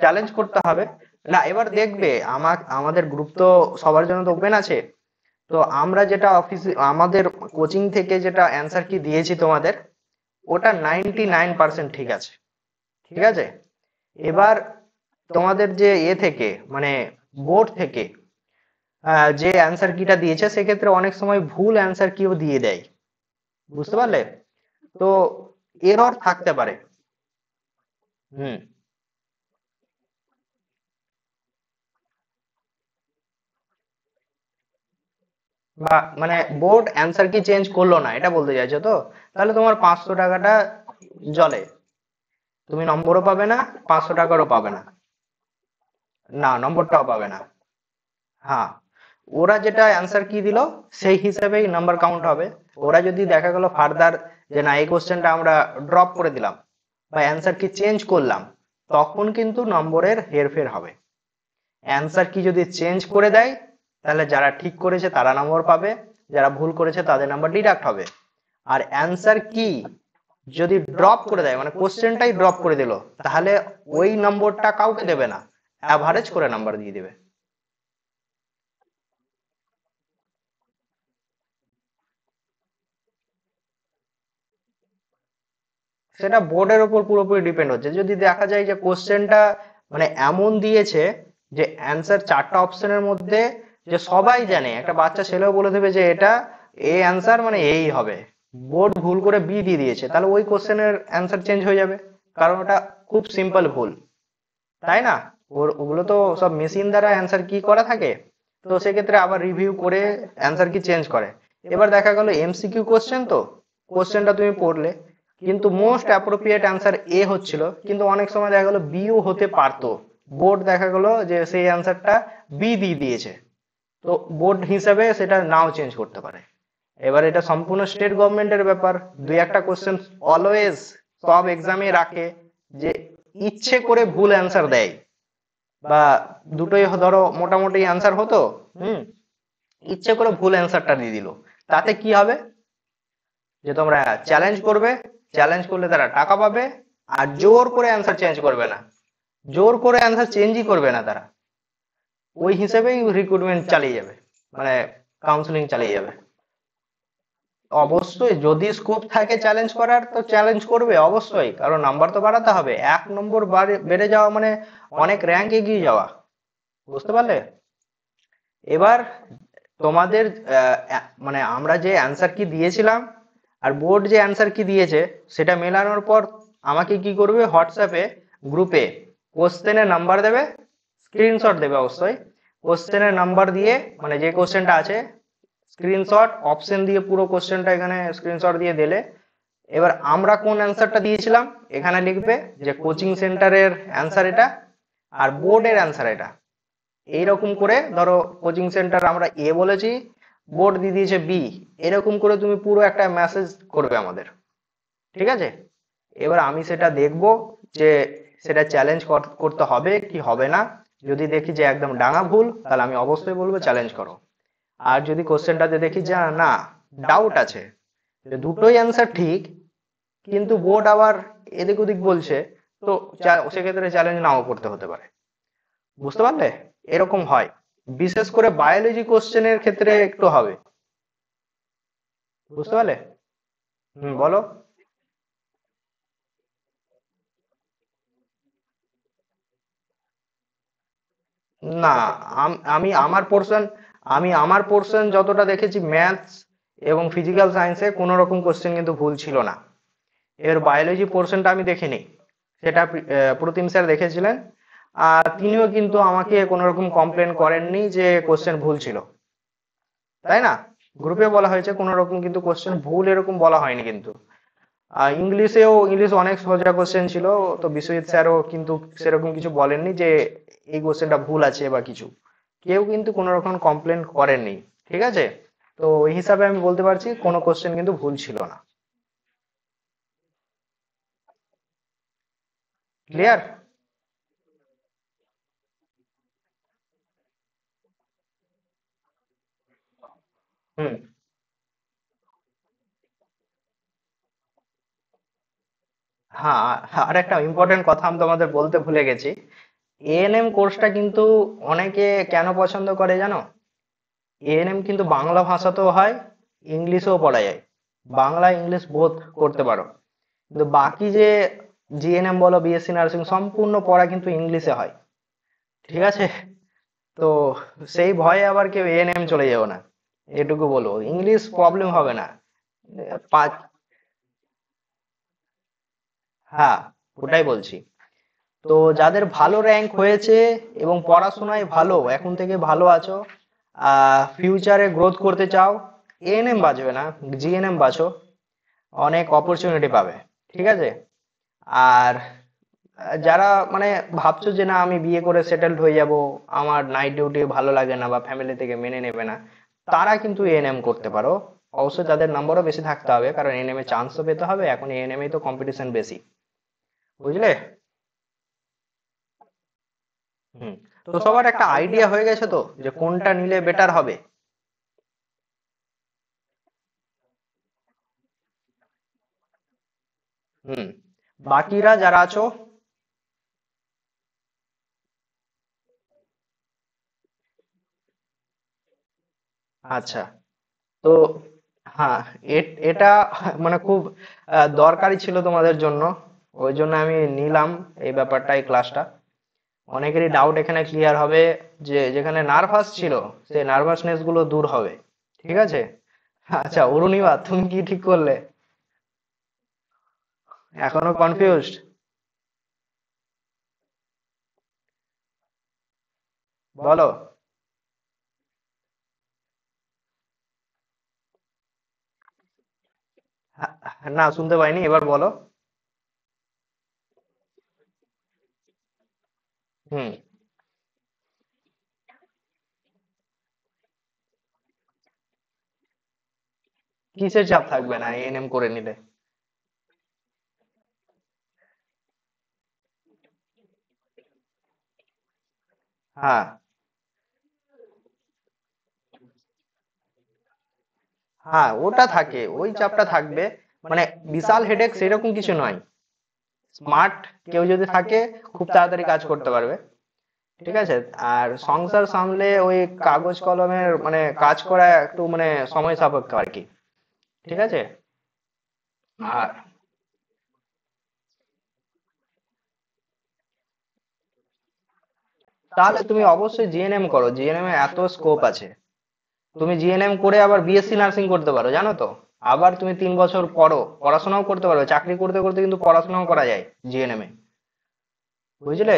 চ্যালেঞ্জ করতে হবে। না, এবার দেখবে আমাদের গ্রুপ তো সবার জন্য তো ওপেন আছে। তো আমরা যেটা অফিসে আমাদের কোচিং থেকে যেটা অ্যান্সার কি দিয়েছি তোমাদের, ওটা 99% ঠিক আছে। ঠিক আছে, এবার তোমাদের যে থেকে মানে বোর্ড থেকে যে অ্যান্সার কিটা দিয়েছে সেক্ষেত্রে অনেক সময় ভুল অ্যান্সার কিও দিয়ে দেয়, বুঝতে পারলে? তো এরর থাকতে পারে। হুম। বা মানে বোর্ড অ্যান্সার কি চেঞ্জ করলো না এটা বলতে চাইছো তো? তাহলে তোমার 500 টাকাটা জলে, তুমি নম্বরও পাবে না, 500 টাকারও পাবে না। না, নম্বরটাও পাবে না। হ্যাঁ, ওরা যেটা অ্যান্সার কি দিল সেই হিসাবেই নাম্বার কাউন্ট হবে। ওরা যদি দেখা গেল ফার্দার যে না এই কোশ্চেনটা আমরা ড্রপ করে দিলাম বা অ্যান্সার কি চেঞ্জ করলাম, তখন কিন্তু নম্বরের হেরফের হবে। অ্যান্সার কি যদি চেঞ্জ করে দেয় তাহলে যারা ঠিক করেছে তারা নম্বর পাবে, যারা ভুল করেছে তাদের নাম্বার ডিডাক্ট হবে। আর অ্যান্সার কি যদি ড্রপ করে দেয় মানে কোশ্চেনটাই ড্রপ করে দিল, তাহলে ওই নম্বরটা কাউকে দেবে না, অ্যাভারেজ করে নাম্বার দিয়ে দেবে। সেটা বোর্ডের উপর পুরোপুরি ডিপেন্ড হচ্ছে। যদি দেখা যায় যে কোশ্চেনটা মানে এমন দিয়েছে যে অ্যান্সার 4টা অপশনের মধ্যে যে সবাই জানে, একটা বাচ্চা ছেলেও বলে দেবে যে এটা এই অ্যান্সার মানে এই হবে, বোর্ড ভুল করে বি দিয়ে দিয়েছে, তাহলে ওই কোশ্চেনের অ্যান্সার চেঞ্জ হয়ে যাবে, কারণ ওটা খুব সিম্পল ভুল, তাই না? ওগুলো তো সব মেশিন দ্বারা অ্যান্সার কি করা থাকে, তো সেক্ষেত্রে আবার রিভিউ করে অ্যান্সার কি চেঞ্জ করে। এবার দেখা গেল এমসিকিউ কোশ্চেন, তো কোশ্চেনটা তুমি পড়লে কিন্তু মোস্ট অ্যাপ্রোপ্রিয়েট অ্যান্সার এ হচ্ছিল, কিন্তু অনেক সময় দেখা গেল বিও হতে পারতো, বোর্ড দেখা গেল যে সেই অ্যান্সারটা বি দিয়ে দিয়েছে, তো বোর্ড হিসাবে সেটা নাও চেঞ্জ করতে পারে। এবার এটা সম্পূর্ণ স্টেট গভর্নমেন্টের ব্যাপার। দুই একটা কোশ্চেন অলওয়েজ সব এক্সামে রাখে যে ইচ্ছে করে ভুল অ্যান্সার দেয়, বা দুটোই ধরো মোটামুটি অ্যান্সার হতো, হুম, ইচ্ছে করে ভুল অ্যান্সারটা দিয়ে দিল, তাতে কি হবে যে তোমরা চ্যালেঞ্জ করবে, চ্যালেঞ্জ করলে তারা টাকা পাবে, আর জোর করে অ্যান্সার চেঞ্জ করবে না, জোর করে অ্যান্সার চেঞ্জই করবে না তারা, ওই হিসেবেই রিক্রুটমেন্ট চালিয়ে যাবে, মানে কাউন্সিলিং চালিয়ে যাবে। অবশ্যই যদি স্কোপ থাকে চ্যালেঞ্জ করার তো চ্যালেঞ্জ করবে অবশ্যই, কারণ নাম্বার তো বাড়াতে হবে, 1 নম্বর বেড়ে যাওয়া মানে অনেক র্যাঙ্ক এগিয়ে যাওয়া, বুঝতে পারলে? এবার তোমাদের মানে আমরা যে অ্যান্সার কি দিয়েছিলাম আর বোর্ড যে অ্যান্সার কি দিয়েছে সেটা মেলানোর পর আমাকে কি করবে, হোয়াটসঅ্যাপে গ্রুপে কোশ্চেনের নাম্বার দেবে, স্ক্রিনশট দেবে অবশ্যই, কোশ্চেনের নাম্বার দিয়ে মানে যে কোশ্চেনটা আছে স্ক্রিনশট অপশন দিয়ে পুরো কোশ্চেনটা এখানে স্ক্রিনশট দিয়ে দিলে, এবার আমরা কোন অ্যান্সারটা দিয়েছিলাম এখানে লিখবে যে কোচিং সেন্টারের অ্যান্সার এটা আর বোর্ডের অ্যান্সার এটা, এইরকম করে ধরো কোচিং সেন্টার আমরা এ বলেছি, বোর্ড দিয়ে দিয়েছে বি, এরকম করে তুমি পুরো একটা মেসেজ করবে আমাদের, ঠিক আছে? এবার আমি সেটা দেখব যে সেটা চ্যালেঞ্জ করতে হবে কি হবে না। যদি দেখি যে একদম ডাঙা ভুল তাহলে আমি অবশ্যই বলবো চ্যালেঞ্জ করো। আর যদি কোশ্চেনটাতে দেখি যে না ডাউট আছে, যে দুটোই অ্যান্সার ঠিক কিন্তু বোর্ড আবার এদিক ওদিক বলছে, তো সেক্ষেত্রে চ্যালেঞ্জ নাও করতে হতে পারে, বুঝতে পারলে? এরকম হয়, বিশেষ করে বায়োলজি কোশ্চেনের ক্ষেত্রে একটু হবে, বুঝতে পারলে? হুম, বলো। না, আমি আমার পোর্শন যতটা দেখেছি ম্যাথস এবং ফিজিক্যাল সায়েন্সে কোনো রকম কোশ্চেন কিন্তু ভুল ছিল না। এর বায়োলজি পোর্শনটা আমি দেখিনি, সেটা প্রতিম স্যার দেখেছিলেন, আর তিনিও কিন্তু আমাকে কোনো রকম কমপ্লেন করেননি যে কোশ্চেন ভুল ছিল, তাই না? গ্রুপে বলা হয়েছে, কোনো রকম কিন্তু কোশ্চেন ভুল এরকম বলা হয়নি কিন্তু। আর ইংলিশ অনেক সোজা কোশ্চেন ছিল, তো বিশ্বজিৎ স্যারও কিন্তু সেরকম কিছু বলেননি যে এই কোশ্চেনটা ভুল আছে বা কিছু, কেউ কিন্তু কোনো রকম কমপ্লেন করেননি, ঠিক আছে? তো ওই হিসাবে আমি বলতে পারছি কোনো কোশ্চেন কিন্তু ভুল ছিল না। ক্লিয়ার? হুম। হ্যাঁ, আর একটা ইম্পর্টেন্ট কথা আমি তোমাদের বলতে ভুলে গেছি, এএনএম কোর্সটা কিন্তু অনেকে কেন পছন্দ করে জানো? এএনএম কিন্তু বাংলা ভাষাতেও হয়, ইংলিশেও পড়া যায়, বাংলা ইংলিশ বোথ করতে পারো, কিন্তু বাকি যে জিএনএম বলো বিএসসি নার্সিং সম্পূর্ণ পড়া কিন্তু ইংলিশে হয়, ঠিক আছে? তো সেই ভয়ে আবার কেউ এএনএম চলে যাও না, এটুকু বলবো। ইংলিশ প্রবলেম হবে না। পাঁচ, হ্যাঁ, ওটাই বলছি। তো যাদের ভালো র্যাঙ্ক হয়েছে এবং পড়াশোনায় ভালো, এখন থেকে ভালো আছো, ফিউচারে গ্রোথ করতে চাও, এএনএম বাঁচবে না, জিএনএম বাঁচো, অনেক অপরচুনিটি পাবে। ঠিক আছে? আর যারা মানে ভাবছো যে না আমি বিয়ে করে সেটেলড হয়ে যাব, আমার নাইট ডিউটি ভালো লাগে না বা ফ্যামিলি থেকে মেনে নেবে না, তারা কিন্তু এএনএম করতে পারো। অবশ্যই তাদের নম্বরও বেশি থাকতে হবে, কারণ এএনএম এ চান্সও পেতে হবে, এখন এএনএম এ তো কম্পিটিশন বেশি। বুঝলে? হুম। তো সবার একটা আইডিয়া হয়ে গেছে তো যে কোনটা নিলে বেটার হবে? হুম। বাকিরা যারা আছো, আচ্ছা, তো হ্যাঁ, এটা মানে খুব দরকারি ছিল তোমাদের জন্য, ওই জন্য আমি নিলাম এই ব্যাপারটা, এই ক্লাসটা। অনেকেরই ডাউট এখানে ক্লিয়ার হবে, যে যেখানে নার্ভাস ছিল সেই নার্ভাসনেস গুলো দূর হবে। ঠিক আছে? আচ্ছা অরুণিমা, তুমি কি ঠিক করলে? এখনো কনফিউজড? বলো। না, শুনতে পাইনি, এবার বলো। হুম। কিসের চাপ থাকবে না এএনএম করে নিলে? হ্যাঁ, হ্যাঁ, ওটা থাকে, ওই চাপটা থাকবে। মানে বিশাল হেডেক সেরকম কিছু নয়। স্মার্ট কেউ যদি থাকে, খুব তাড়াতাড়ি কাজ করতে পারবে। ঠিক আছে? আর সংসার সামলে ওই কাগজ কলমের মানে কাজ করা একটু মানে সময় সাপেক্ষ আর কি। ঠিক আছে? আর তাহলে তুমি অবশ্যই জিএনএম করো, জিএনএম এ এত স্কোপ আছে। তুমি জিএনএম করে আবার বিএসসি নার্সিং করতে পারো, জানো তো? আবার তুমি 3 বছর পড়ো, পড়াশোনাও করতে পারো, চাকরি করতে করতে কিন্তু পড়াশোনাও করা যায় জিএনএম এ। বুঝলে?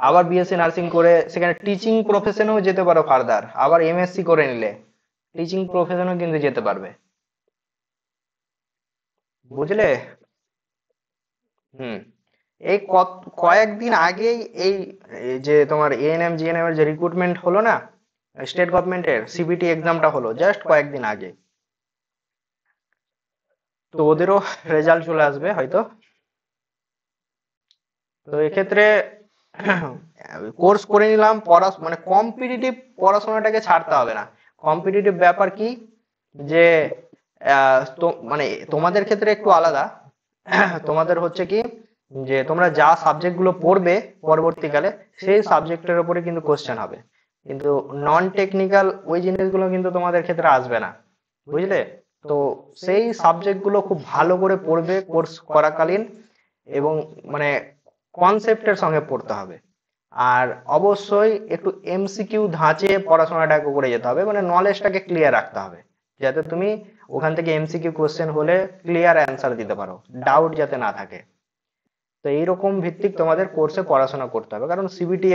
আবার বিএসসি নার্সিং করে সেখানে টিচিং প্রফেশনেও যেতে পারো ফার্দার, আবার এমএসসি করে নিলে টিচিং প্রফেশনেও কিন্তু যেতে পারবে। বুঝলে? হুম। এই কয়েকদিন আগেই এই এই যে তোমার এএনএম জিএনএম এর যে রিক্রুটমেন্ট হলো না, স্টেট গভর্নমেন্টের সিবিটি এক্সামটা হলো জাস্ট কয়েকদিন আগে। তো ওদেরও রেজাল্ট চলে আসবে হয়তো। তো এক্ষেত্রে কোর্স করে নিলাম, পড়া মানে কম্পিটিটিভ পড়াশোনাটাকে ছাড়তে হবে না। কম্পিটিটিভ ব্যাপার কি, যে তো মানে তোমাদের ক্ষেত্রে একটু আলাদা। তোমাদের হচ্ছে কি, যে তোমরা যা সাবজেক্ট গুলো পড়বে পরবর্তীকালে, সেই সাবজেক্টের উপরে কিন্তু কোশ্চেন হবে। কিন্তু নন টেকনিক্যাল ওই জিনিসগুলো কিন্তু তোমাদের ক্ষেত্রে আসবে না। বুঝলে? তো সেই সাবজেক্ট গুলো খুব ভালো করে পড়বে কোর্স করাকালীন, এবং মানে কনসেপ্টের সঙ্গে পড়তে হবে। আর অবশ্যই একটু এমসিকিউ ধাঁচে পড়াশোনাটাকে করে যেতে হবে, মানে নলেজটাকে ক্লিয়ার রাখতে হবে, যাতে তুমি ওখান থেকে এমসিকিউ কোশ্চেন হলে ক্লিয়ার অ্যান্সার দিতে পারো, ডাউট যাতে না থাকে। তো এইরকম ভিত্তিক তোমাদের কোর্সে পড়াশোনা করতে হবে, কারণ সিবিটি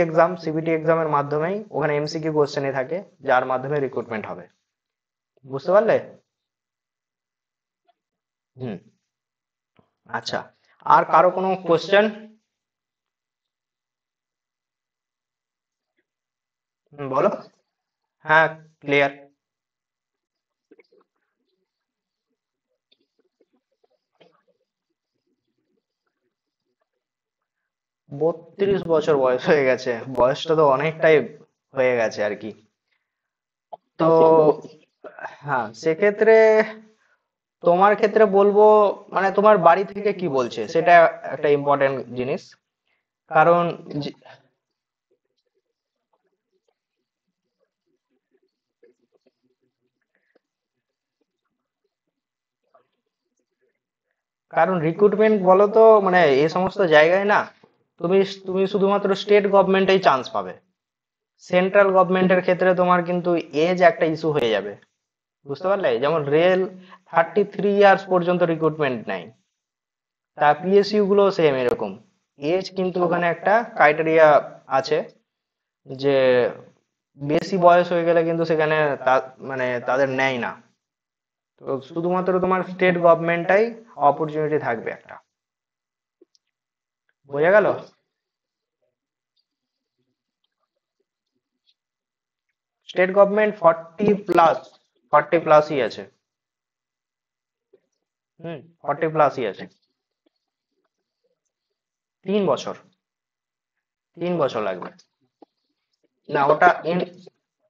এক্সামের মাধ্যমেই ওখানে এমসিকিউ কোশ্চেনই থাকে, যার মাধ্যমে রিক্রুটমেন্ট হবে। বুঝতে পারলে? হুম। আচ্ছা, আর কারো কোনো কোশ্চেন? বলো। হ্যাঁ, ক্লিয়ার। 32 বছর বয়স হয়ে গেছে, বয়সটা তো অনেকটাই হয়ে গেছে আর কি। তো হ্যাঁ, সেক্ষেত্রে তোমার ক্ষেত্রে বলবো, মানে তোমার বাড়ি থেকে কি বলছে সেটা একটা ইম্পর্টেন্ট জিনিস। কারণ যে- কারণ রিক্রুটমেন্ট বলো তো মানে এই সমস্ত জায়গায় না, তুমি তুমি শুধুমাত্র স্টেট গভর্নমেন্টেই চান্স পাবে। সেন্ট্রাল গভর্নমেন্টের ক্ষেত্রে তোমার কিন্তু এজ একটা ইস্যু হয়ে যাবে, বুঝতে পারলে? যেমন রেল 33 ইয়ার্স পর্যন্ত রিক্রুটমেন্ট নেয়, তা পিএসইউ গুলো সেম এরকম। এজ কিন্তু ওখানে একটা ক্রাইটেরিয়া আছে, যে বেশি বয়স হয়ে গেলে কিন্তু সেখানে মানে তাদের নেয় না। তো শুধুমাত্র তোমার স্টেট গভর্নমেন্টটাই অপরচুনিটি থাকবে একটা। বোঝা গেল? স্টেট গভর্নমেন্ট 40+, 40+ই আছে। হুম, 40+ই আছে। 3 বছর, 3 বছর লাগবে। না, ওটা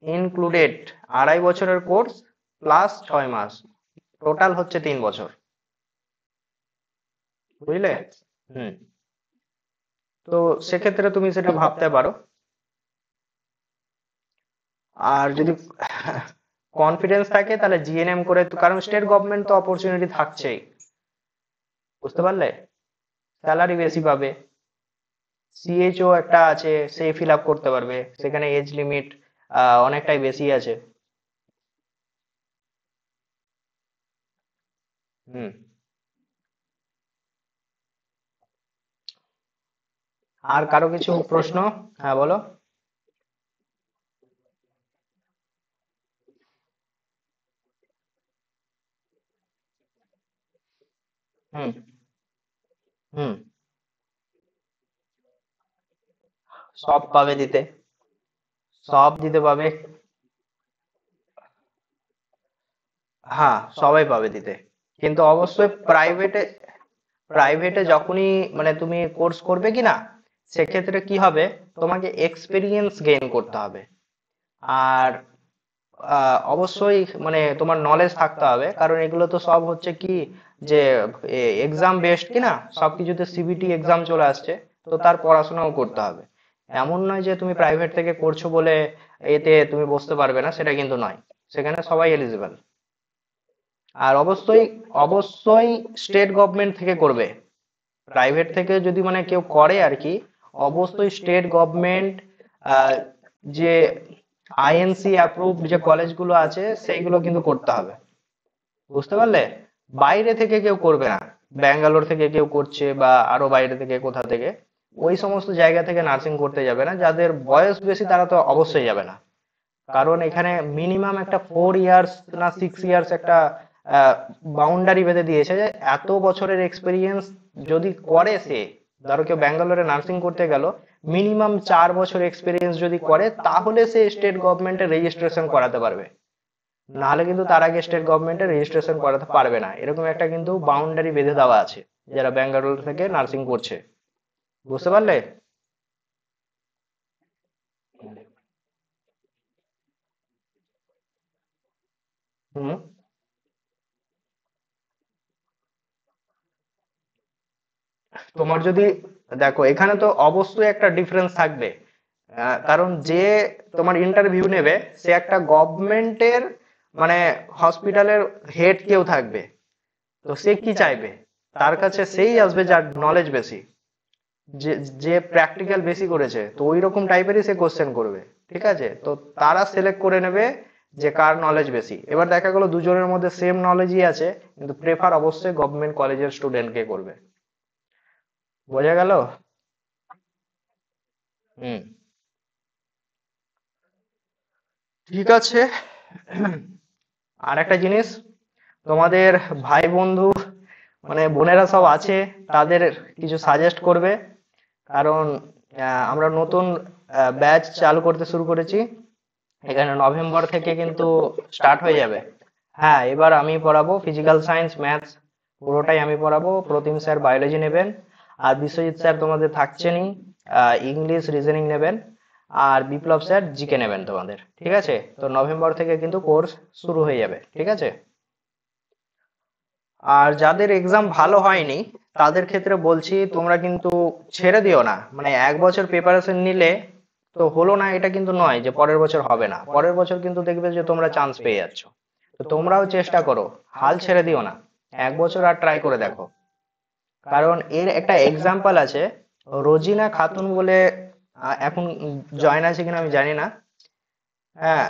ইনক্লুডেড 2.5 বছরের কোর্স প্লাস 6 মাস, টোটাল হচ্ছে 3 বছর। বুঝলে? হুম। তো সেক্ষেত্রে তুমি সেটা ভাবতে পারো। আর যদি কনফিডেন্স থাকে তাহলে জিএনএম করে, কারণ স্টেট গভর্নমেন্ট তো অপরচুনিটি থাকছেই, বুঝতে পারলে? স্যালারি বেশি পাবে। সিএইচও একটা আছে, সে ফিল আপ করতে পারবে, সেখানে এজ লিমিট অনেকটাই বেশি আছে। হুম। আর কারো কিছু প্রশ্ন? হ্যাঁ, বলো। হুম। হুম। সব পাবে দিতে, সব দিতে পাবে। হ্যাঁ, সবাই পাবে দিতে, কিন্তু অবশ্যই প্রাইভেটে, যখনই মানে তুমি কোর্স করবে কি না, সেক্ষেত্রে কি হবে, তোমাকে এক্সপিরিয়েন্স গেইন করতে হবে। আর অবশ্যই মানে তোমার নলেজ থাকতে হবে, কারণ এগুলো তো সব হচ্ছে কি, যে এক্সাম বেসড কি না, সবকিছুতে সিবিটি এক্সাম চলে আসছে, তো তার পড়াশোনাও করতে হবে। এমন নয় যে তুমি প্রাইভেট থেকে করছো বলে এতে তুমি বসতে পারবে না, সেটা কিন্তু নয়। সেখানে সবাই এলিজিবল। আর অবশ্যই, অবশ্যই স্টেট গভর্নমেন্ট থেকে করবে। প্রাইভেট থেকে যদি মানে কেউ করে আর কি, অবশ্যই স্টেট গভর্নমেন্ট যে আইএনসি অ্যাপ্রুভড যে কলেজগুলো আছে সেইগুলো কিন্তু করতে হবে, বুঝতে পারলে? বাইরে থেকে কেউ করবে না। ব্যাঙ্গালোর থেকে কেউ করছে, বা আরো বাইরে থেকে কোথা থেকে, ওই সমস্ত জায়গা থেকে নার্সিং করতে যাবে না। যাদের বয়স বেশি তারা তো অবশ্যই যাবে না, কারণ এখানে মিনিমাম একটা 4 ইয়ার্স না 6 ইয়ার্স একটা বাউন্ডারি বেঁধে দিয়েছে, যে এত বছরের এক্সপিরিয়েন্স যদি করে সে, ধরো কেউ ব্যাঙ্গালোরে নার্সিং করতে গেল, মিনিমাম 4 বছর এক্সপিরিয়েন্স যদি করে, তাহলে সে স্টেট গভর্নমেন্টে রেজিস্ট্রেশন করাতে পারবে। নাহলে কিন্তু তার আগে স্টেট গভর্নমেন্টে রেজিস্ট্রেশন করাতে পারবে না, এরকম একটা কিন্তু বাউন্ডারি বেঁধে দেওয়া আছে যারা ব্যাঙ্গালোর থেকে নার্সিং করছে, বুঝতে পারলে? হুম। তোমার যদি, দেখো এখানে তো অবশ্যই একটা ডিফারেন্স থাকবে, কারণ যে তোমার ইন্টারভিউ নেবে সে একটা গভর্নমেন্টের মানে হসপিটালের হেড কেউ থাকবে। তো সে কি চাইবে, তার কাছে সেই আসবে যার নলেজ বেশি, যে যে প্র্যাকটিক্যাল বেশি করেছে, তো ওই রকম টাইপেরই সে কোশ্চেন করবে। ঠিক আছে, তো তারা সিলেক্ট করে নেবে যে কার নলেজ বেশি। এবার দেখা গেল দুজনের মধ্যে সেম নলেজই আছে, কিন্তু প্রেফার অবশ্যই গভর্নমেন্ট কলেজের স্টুডেন্টকে করবে। বোঝা গেল? হুম। ঠিক আছে। আর একটা জিনিস, তোমাদের ভাই বন্ধু মানে বোনেরা সব আছে, তাদের কিছু সাজেস্ট করবে, কারণ আমরা নতুন ব্যাচ চালু করতে শুরু করেছি। এখানে নভেম্বর থেকে কিন্তু স্টার্ট হয়ে যাবে। হ্যাঁ, এবার আমি পড়াবো ফিজিক্যাল সায়েন্স, ম্যাথস, পুরোটাই আমি পড়াবো। প্রতিম স্যার বায়োলজি নেবেন, আর বিশ্বজিৎ স্যার তোমাদের থাকছেনই, ইংলিশ রিজনিং নেবেন, আর বিপ্লব স্যার জিকে নেবেন তোমাদের। ঠিক আছে, তো নভেম্বর থেকে কিন্তু কোর্স শুরু হয়ে যাবে। ঠিক আছে। আর যাদের এক্সাম ভালো হয়নি তাদের ক্ষেত্রে বলছি, তোমরা কিন্তু ছেড়ে দিও না। মানে 1 বছর প্রিপারেশন নিলে তো হলো না, এটা কিন্তু নয় যে পরের বছর হবে না। পরের বছর কিন্তু দেখবে যে তোমরা চান্স পেয়ে যাচ্ছ। তো তোমরাও চেষ্টা করো, হাল ছেড়ে দিও না, 1 বছর আর ট্রাই করে দেখো। কারণ এর একটা এক্সাম্পল আছে, রোজিনা খাতুন বলে এখন জয়েন আছে কিনা আমি জানি না। হ্যাঁ,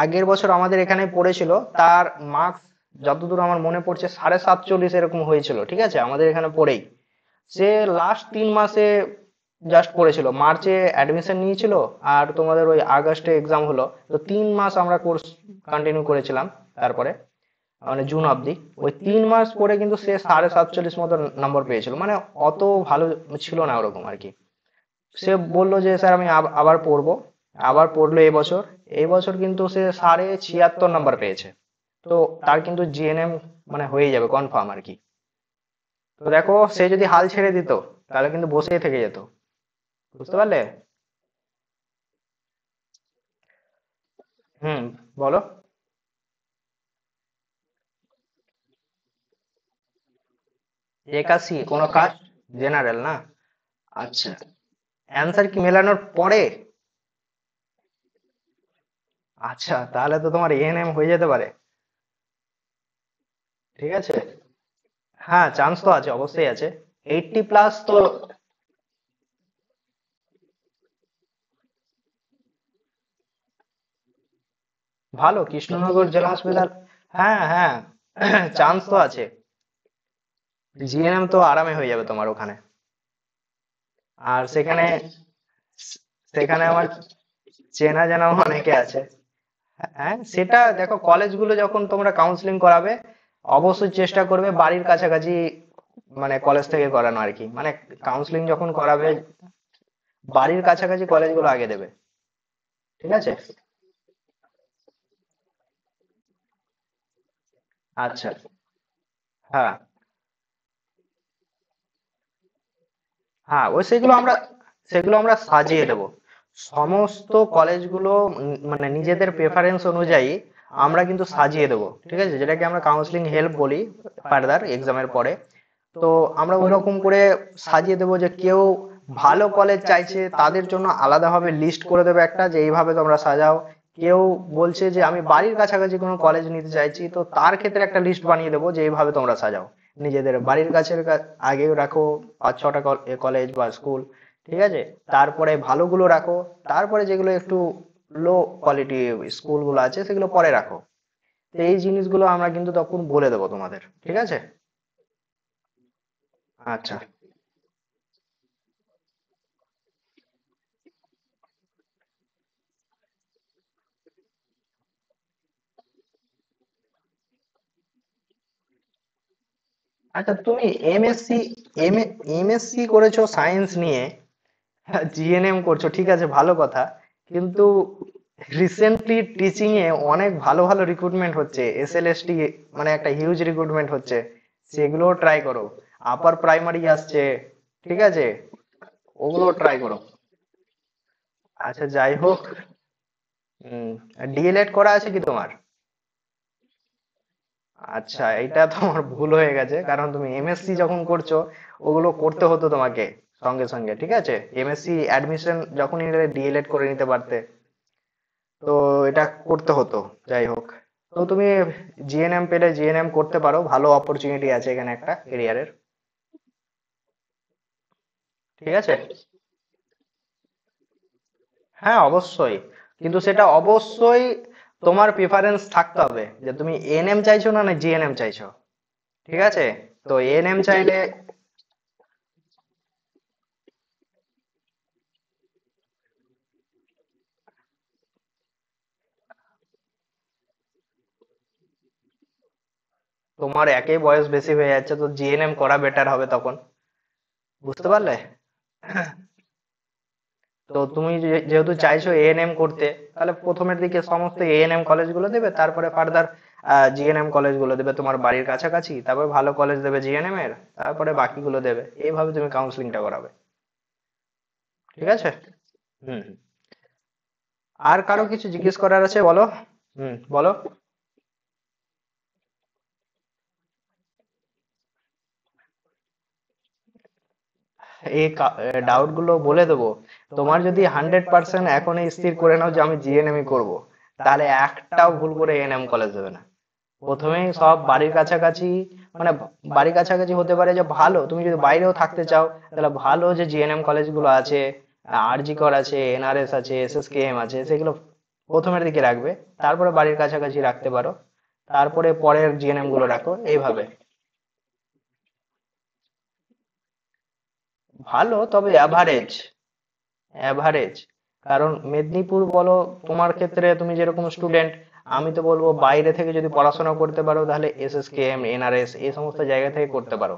আগের বছর আমাদের এখানে পড়েছিল, তার মার্কস যতদূর আমার মনে পড়ছে 47.5 এরকম হয়েছিল, ঠিক আছে, আমাদের এখানে পড়েই। সে লাস্ট 3 মাসে জাস্ট পড়েছিল, মার্চে অ্যাডমিশন নিয়েছিল, আর তোমাদের ওই আগস্টে এক্সাম হলো, তো 3 মাস আমরা কোর্স কন্টিনিউ করেছিলাম। তারপরে মানে জুন অবধি ওই 3 মাস পরে কিন্তু সে 47.5 মতো নম্বর পেয়েছিল, মানে অত ভালো ছিল না ওরকম আর কি। সে বললো যে স্যার আমি আবার পড়বো। আবার পড়লো এবছর। এই বছর কিন্তু সে 76.5 নাম্বার পেয়েছে। তো তার কিন্তু জিএনএম মানে হয়ে যাবে কনফার্ম আর কি। তো দেখো, সে যদি হাল ছেড়ে দিত তাহলে কিন্তু বসেই থেকে যেত। বুঝতে পারলে? হুম, বলো। একাশি কোনো কাস্ট? জেনারেল না? আচ্ছা, অ্যান্সার কি মেলানোর পরে? আচ্ছা, তাহলে তো তোমার এএনএম হয়ে যেতে পারে। ঠিক আছে। হ্যাঁ, চান্স তো আছে, অবশ্যই আছে। 80 প্লাস তো। ভালো, কৃষ্ণনগর জেলা হাসপাতাল। হ্যাঁ হ্যাঁ, চান্স তো আছে। জিএনএম তো আরামে হয়ে যাবে তোমার ওখানে। আর সেখানে সেখানে আমার চেনা জানা অনেকে আছে। হ্যাঁ, সেটা দেখো, কলেজগুলো যখন তোমরা কাউন্সিলিং করাবে অবশ্যই চেষ্টা করবে বাড়ির কাছাকাছি, মানে কলেজ থেকে করানো আর কি, মানে কাউন্সিলিং যখন করাবে বাড়ির কাছাকাছি কলেজগুলো আগে দেবে। ঠিক আছে। আচ্ছা। হ্যাঁ হ্যাঁ, সেগুলো আমরা সাজিয়ে দেব। সমস্ত কলেজগুলো মানে নিজেদের প্রেফারেন্স অনুযায়ী আমরা কিন্তু সাজিয়ে দেবো, ঠিক আছে, যেটাকে আমরা কাউন্সিলিং হেল্প বলি ফার্দার এক্সামের পরে। তো আমরা ওইরকম করে সাজিয়ে দেবো যে কেউ ভালো কলেজ চাইছে তাদের জন্য আলাদাভাবে লিস্ট করে দেবে একটা, যে এইভাবে তোমরা সাজাও। কেউ বলছে যে আমি বাড়ির কাছাকাছি কোনো কলেজ নিতে চাইছি, তো তার ক্ষেত্রে একটা লিস্ট বানিয়ে দেবো যে এইভাবে তোমরা সাজাও। নিজেদের বাড়ির কাছের আগে রাখো 5-6টা কলেজ বা স্কুল, ঠিক আছে। তারপরে ভালোগুলো রাখো। তারপরে যেগুলো একটু লো কোয়ালিটি স্কুলগুলো আছে সেগুলো পরে রাখো। তো এই জিনিসগুলো আমরা কিন্তু তখন বলে দেবো তোমাদের, ঠিক আছে। আচ্ছা আচ্ছা, তুমি এমএসসি এম এমএসসি করেছো সায়েন্স নিয়ে, জিএনএম করছো, ঠিক আছে, ভালো কথা। কিন্তু রিসেন্টলি টিচিং এ অনেক ভালো ভালো রিক্রুটমেন্ট হচ্ছে, এসএলএসটি, মানে একটা হিউজ রিক্রুটমেন্ট হচ্ছে। সেগুলোও ট্রাই করো। আপার প্রাইমারি আসছে, ঠিক আছে, ওগুলো ট্রাই করো। আচ্ছা, যাই হোক। ডিএলএড করা আছে কি তোমার? আচ্ছা, এটা তোমার ভুল হয়ে গেছে, কারণ তুমি এমএসসি যখন করছো ওগুলো করতে হতো তোমাকে সঙ্গে সঙ্গে, ঠিক আছে। এমএসসি অ্যাডমিশন যখন নিলে ডিএলএড করে নিতে পারতে। তো এটা করতে হতো। যাই হোক, তো তুমি জিএনএম পেলে জিএনএম করতে পারো, ভালো অপরচুনিটি আছে এখানে একটা ক্যারিয়ারের। ঠিক আছে। হ্যাঁ, অবশ্যই। কিন্তু সেটা অবশ্যই তোমার প্রিফারেন্স থাকতে হবে যে তুমি এএনএম চাইছো না না জিএনএম চাইছো। ঠিক আছে। তো এএনএম চাইলে তোমার একেই বয়স বেশি হয়ে যাচ্ছে, তো জিএনএম করা বেটার হবে তখন। বুঝতে পারলে? তো তুমি যেহেতু চাইছো এএনএম করতে, তাহলে প্রথমের দিকে সমস্ত এএনএম কলেজগুলো দেবে, তারপরে ফার্দার জিএনএম কলেজগুলো দেবে তোমার বাড়ির কাছাকাছি, তারপরে ভালো কলেজ দেবে জিএনএম এর, তারপরে বাকিগুলো দেবে। এইভাবে তুমি কাউন্সিলিংটা করাবে। ঠিক আছে। হুম হুম। আর কারো কিছু জিজ্ঞেস করার আছে, বলো। হুম, বলো। এই ডাউট গুলো বলে দেবো। তোমার যদি 100% এখনই স্থির করে নাও যে আমি জিএনএমই করব, তাহলে একটাও ভুল করে এএনএম কলেজ দেবে না। প্রথমেই সব বাড়ির কাছাকাছি, মানে বাড়ির কাছাকাছি হতে পারে যে ভালো, তুমি যদি বাইরেও থাকতে চাও তাহলে ভালো যে জিএনএম কলেজগুলো আছে, আরজি কর আছে, এনআরএস আছে, এসএসকেএম আছে, সেগুলো প্রথমের দিকে রাখবে। তারপরে বাড়ির কাছাকাছি রাখতে পারো, তারপরে পরের জিএনএম গুলো রাখো, এইভাবে। ভালো, তবে অ্যাভারেজ। অ্যাভারেজ। কারণ মেদিনীপুর বলো, তোমার ক্ষেত্রে তুমি যেরকম স্টুডেন্ট, আমি তো বলবো বাইরে থেকে যদি পড়াশোনা করতে পারো তাহলে এসএসকেএম, এনআরএস এই সমস্ত জায়গা থেকে করতে পারো।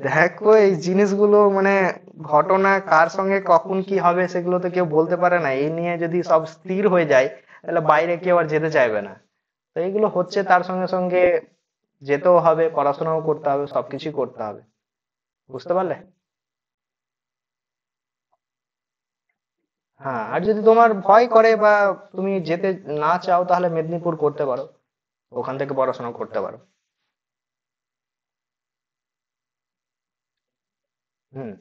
দেখো, এই জিনিসগুলো মানে ঘটনা কার সঙ্গে কখন কি হবে সেগুলো তো কেউ বলতে পারে না। এই নিয়ে যদি সব স্থির হয়ে যায় তাহলে বাইরে কেউ আর যেতে চাইবে না। তো এইগুলো হচ্ছে, তার সঙ্গে সঙ্গে যেতেও হবে, পড়াশোনাও করতে হবে, সবকিছুই করতে হবে। বুঝতে পারলে? হ্যাঁ, আর যদি তোমার ভয় করে বা তুমি যেতে না চাও তাহলে মেদিনীপুর করতে পারো, ওখান থেকে পড়াশোনা করতে পারো। হুম।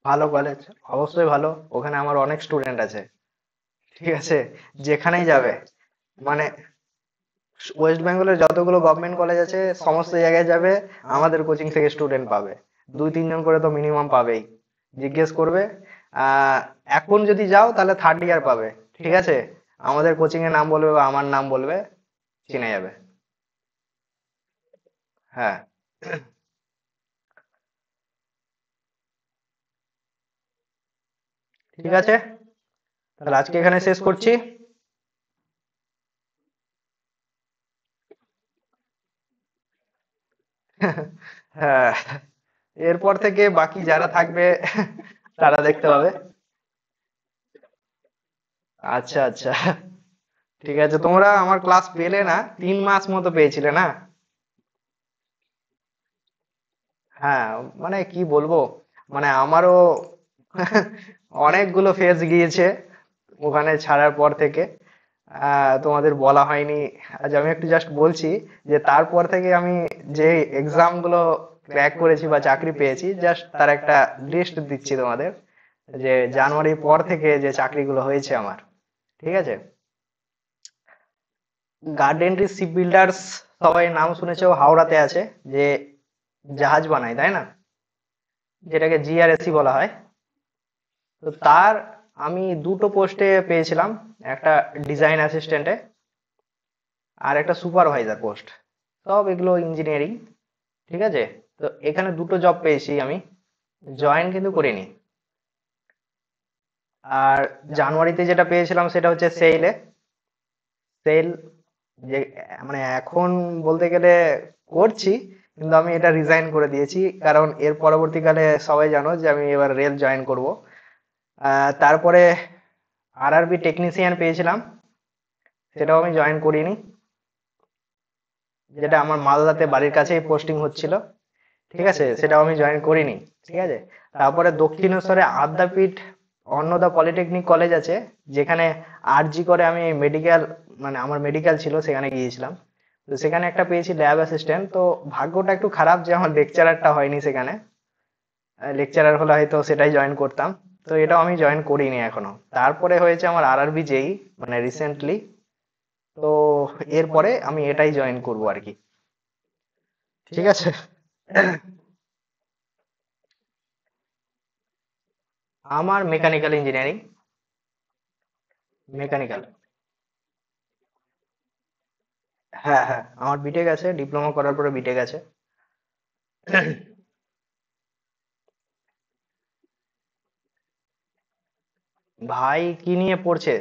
ভালো কলেজ, অবশ্যই ভালো। ওখানে আমার অনেক স্টুডেন্ট আছে। ঠিক আছে, যেখানেই যাবে, মানে ওয়েস্ট বেঙ্গলের যতগুলো গভর্নমেন্ট কলেজ আছে সমস্ত জায়গায় যাবে, আমাদের কোচিং থেকে স্টুডেন্ট পাবে। দুই তিনজন করে তো মিনিমাম পাবেই। জিজ্ঞেস করবে। আহ এখন যদি যাও তাহলে থার্ড ইয়ার পাবে। ঠিক আছে, আমাদের কোচিং এর নাম বলবে বা আমার নাম বলবে, চিনে যাবে। হ্যাঁ। ঠিক আছে, তাহলে আজকে এখানে শেষ করছি। হ্যাঁ, এরপর থেকে বাকি যারা থাকবে তারা দেখতে পাবে। আচ্ছা আচ্ছা, ঠিক আছে। তোমরা আমার ক্লাস পেলে না, 3 মাস মতো পেয়েছিলে না? হ্যাঁ, মানে কি বলবো, মানে আমারও অনেকগুলো ফেজ গিয়েছে ওখানে ছাড়ার পর থেকে। তোমাদের বলা হয়নি। আজ আমি একটু জাস্ট বলছি যে তারপর থেকে আমি যে এক্সাম গুলো ক্র্যাক করেছি বা চাকরি পেয়েছি, জাস্ট তার একটা লিস্ট দিচ্ছি তোমাদের, যে জানুয়ারির পর থেকে যে চাকরিগুলো হয়েছে আমার। ঠিক আছে। গার্ডেনরি শিপ বিল্ডার্স, সবাই নাম শুনেছো, হাওড়াতে আছে, যে জাহাজ বানায়, তাই না? যেটাকে জিআরএসি বলা হয়। তো তার আমি দুটো পোস্টে পেয়েছিলাম, একটা ডিজাইন অ্যাসিস্ট্যান্টে আর একটা সুপারভাইজার পোস্ট। সব এগুলো ইঞ্জিনিয়ারিং। ঠিক আছে। তো এখানে দুটো জব পেয়েছি আমি, জয়েন কিন্তু করিনি। আর জানুয়ারিতে যেটা পেয়েছিলাম সেটা হচ্ছে সেলে। সেল, যে মানে এখন বলতে গেলে করছি, কিন্তু আমি এটা রিজাইন করে দিয়েছি, কারণ এর পরবর্তীকালে সবাই জানো যে আমি এবার রেল জয়েন করব। তারপরে আরআরবি টেকনিশিয়ান পেয়েছিলাম, সেটাও আমি জয়েন করিনি, যেটা আমার মালদাতে বাড়ির কাছেই পোস্টিং হচ্ছিল। ঠিক আছে, সেটাও আমি জয়েন করিনি। ঠিক আছে। তারপরে দক্ষিণেশ্বরে আদ্যাপীঠ অন্নদা পলিটেকনিক কলেজ আছে, যেখানে আরজি করে আমি মেডিকেল, মানে আমার মেডিকেল ছিল, সেখানে গিয়েছিলাম। তো সেখানে একটা পেয়েছি ল্যাব অ্যাসিস্ট্যান্ট। তো ভাগ্যটা একটু খারাপ যে আমার লেকচারারটা হয়নি সেখানে। লেকচারার হলে হয়তো সেটাই জয়েন করতাম। তো এটাও আমি জয়েন করিনি এখনো। তারপরে হয়েছে আমার আরআরবি জেই, মানে রিসেন্টলি। তো এরপরে আমি এটাই জয়েন করব আর কি। ঠিক আছে। আমার মেকানিক্যাল ইঞ্জিনিয়ারিং। মেকানিক্যাল। হ্যাঁ হ্যাঁ, আমার বিটেক আছে, ডিপ্লোমা করার পরে বিটেক আছে। ভাই কি নিয়ে পড়ছে?